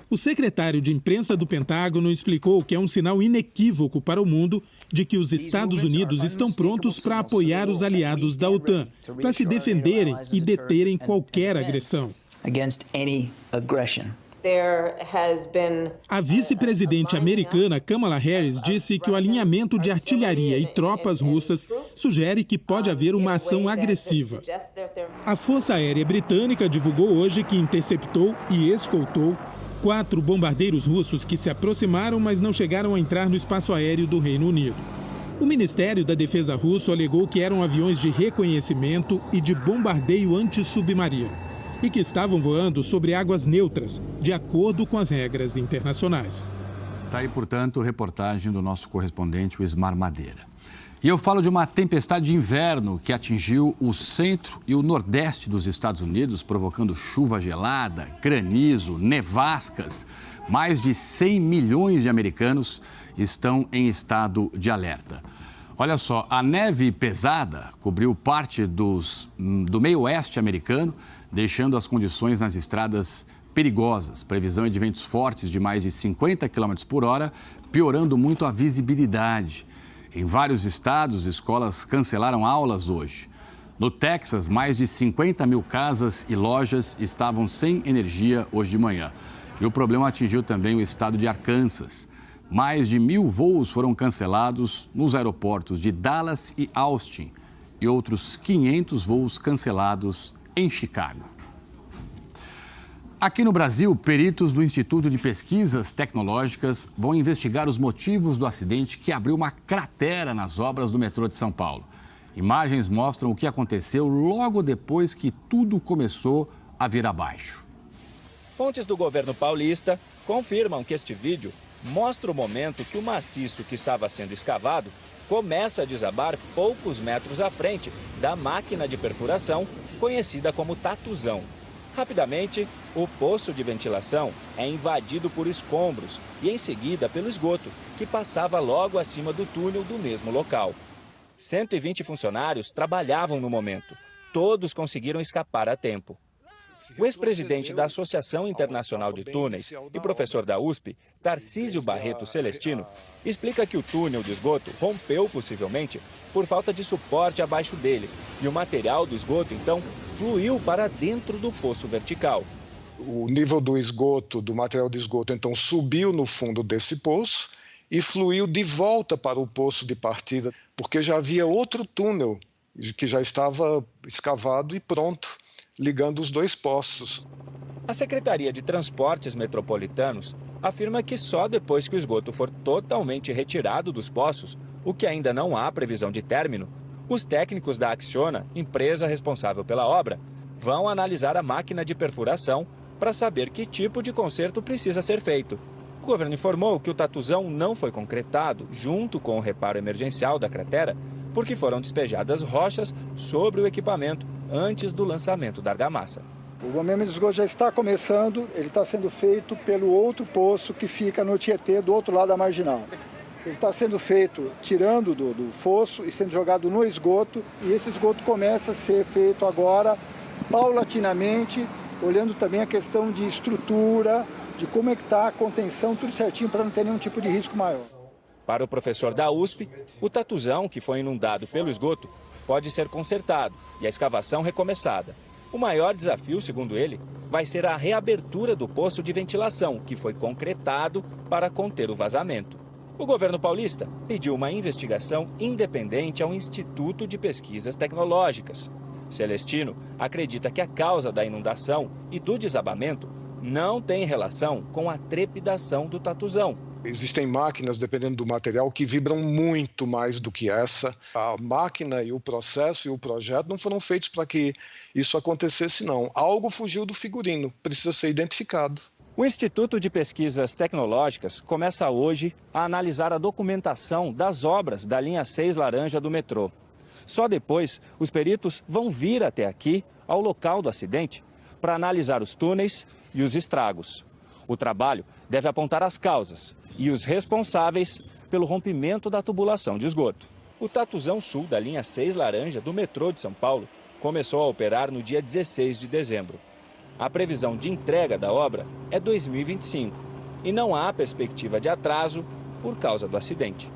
O secretário de imprensa do Pentágono explicou que é um sinal inequívoco para o mundo de que os Estados Unidos estão prontos para apoiar os aliados da OTAN, para se defenderem e deterem qualquer agressão. A vice-presidente americana Kamala Harris disse que o alinhamento de artilharia e tropas russas sugere que pode haver uma ação agressiva. A Força Aérea Britânica divulgou hoje que interceptou e escoltou 4 bombardeiros russos que se aproximaram, mas não chegaram a entrar no espaço aéreo do Reino Unido. O Ministério da Defesa russo alegou que eram aviões de reconhecimento e de bombardeio antissubmarino e que estavam voando sobre águas neutras, de acordo com as regras internacionais. Está aí, portanto, reportagem do nosso correspondente, o Ismar Madeira. E eu falo de uma tempestade de inverno que atingiu o centro e o nordeste dos Estados Unidos, provocando chuva gelada, granizo, nevascas. Mais de 100 milhões de americanos estão em estado de alerta. Olha só, a neve pesada cobriu parte do meio oeste americano, deixando as condições nas estradas perigosas. Previsão é de ventos fortes de mais de 50 km por hora, piorando muito a visibilidade. Em vários estados, escolas cancelaram aulas hoje. No Texas, mais de 50 mil casas e lojas estavam sem energia hoje de manhã. E o problema atingiu também o estado de Arkansas. Mais de 1.000 voos foram cancelados nos aeroportos de Dallas e Austin e outros 500 voos cancelados em Chicago. Aqui no Brasil, peritos do Instituto de Pesquisas Tecnológicas vão investigar os motivos do acidente que abriu uma cratera nas obras do metrô de São Paulo. Imagens mostram o que aconteceu logo depois que tudo começou a vir abaixo. Fontes do governo paulista confirmam que este vídeo mostra o momento que o maciço que estava sendo escavado começa a desabar poucos metros à frente da máquina de perfuração conhecida como Tatuzão. Rapidamente, o poço de ventilação é invadido por escombros e em seguida pelo esgoto, que passava logo acima do túnel do mesmo local. 120 funcionários trabalhavam no momento. Todos conseguiram escapar a tempo. O ex-presidente da Associação Internacional de Túneis e professor da USP, Tarcísio Barreto Celestino, explica que o túnel de esgoto rompeu possivelmente por falta de suporte abaixo dele e o material do esgoto, então, fluiu para dentro do poço vertical. O nível do esgoto, do material de esgoto, então, subiu no fundo desse poço e fluiu de volta para o poço de partida, porque já havia outro túnel que já estava escavado e pronto, ligando os dois poços. A Secretaria de Transportes Metropolitanos afirma que só depois que o esgoto for totalmente retirado dos poços, o que ainda não há previsão de término, os técnicos da Acciona, empresa responsável pela obra, vão analisar a máquina de perfuração para saber que tipo de conserto precisa ser feito. O governo informou que o Tatuzão não foi concretado junto com o reparo emergencial da cratera, porque foram despejadas rochas sobre o equipamento antes do lançamento da argamassa. O bombeamento de esgoto já está começando, ele está sendo feito pelo outro poço que fica no Tietê, do outro lado da Marginal. Ele está sendo feito tirando do fosso e sendo jogado no esgoto, e esse esgoto começa a ser feito agora paulatinamente, olhando também a questão de estrutura, de como é que está a contenção, tudo certinho para não ter nenhum tipo de risco maior. Para o professor da USP, o Tatuzão, que foi inundado pelo esgoto, pode ser consertado e a escavação recomeçada. O maior desafio, segundo ele, vai ser a reabertura do poço de ventilação, que foi concretado para conter o vazamento. O governo paulista pediu uma investigação independente ao Instituto de Pesquisas Tecnológicas. Celestino acredita que a causa da inundação e do desabamento não tem relação com a trepidação do Tatuzão. Existem máquinas, dependendo do material, que vibram muito mais do que essa. A máquina e o processo e o projeto não foram feitos para que isso acontecesse, não. Algo fugiu do figurino, precisa ser identificado. O Instituto de Pesquisas Tecnológicas começa hoje a analisar a documentação das obras da linha 6 laranja do metrô. Só depois, os peritos vão vir até aqui, ao local do acidente, para analisar os túneis e os estragos. O trabalho deve apontar as causas e os responsáveis pelo rompimento da tubulação de esgoto. O Tatuzão Sul da linha 6 laranja do metrô de São Paulo começou a operar no dia 16 de dezembro. A previsão de entrega da obra é 2025 e não há perspectiva de atraso por causa do acidente.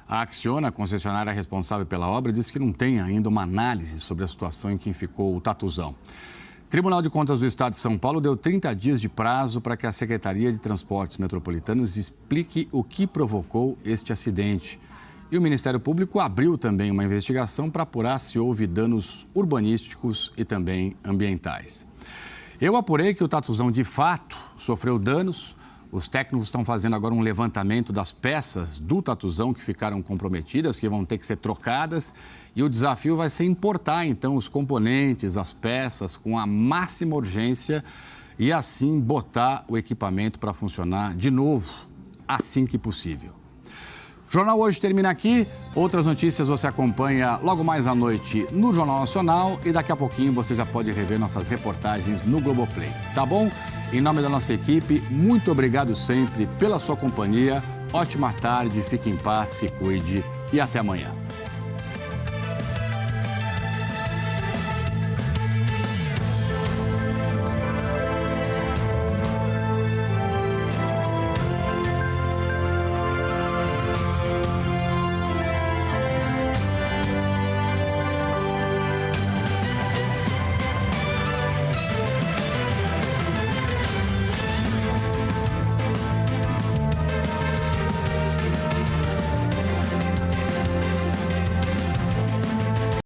A Acciona, a concessionária responsável pela obra, diz que não tem ainda uma análise sobre a situação em que ficou o Tatuzão. Tribunal de Contas do Estado de São Paulo deu 30 dias de prazo para que a Secretaria de Transportes Metropolitanos explique o que provocou este acidente. E o Ministério Público abriu também uma investigação para apurar se houve danos urbanísticos e também ambientais. Eu apurei que o Tatuzão, de fato, sofreu danos. Os técnicos estão fazendo agora um levantamento das peças do Tatuzão que ficaram comprometidas, que vão ter que ser trocadas. E o desafio vai ser importar, então, os componentes, as peças, com a máxima urgência e, assim, botar o equipamento para funcionar de novo, assim que possível. O Jornal Hoje termina aqui. Outras notícias você acompanha logo mais à noite no Jornal Nacional e daqui a pouquinho você já pode rever nossas reportagens no Globoplay, tá bom? Em nome da nossa equipe, muito obrigado sempre pela sua companhia. Ótima tarde, fique em paz, se cuide e até amanhã.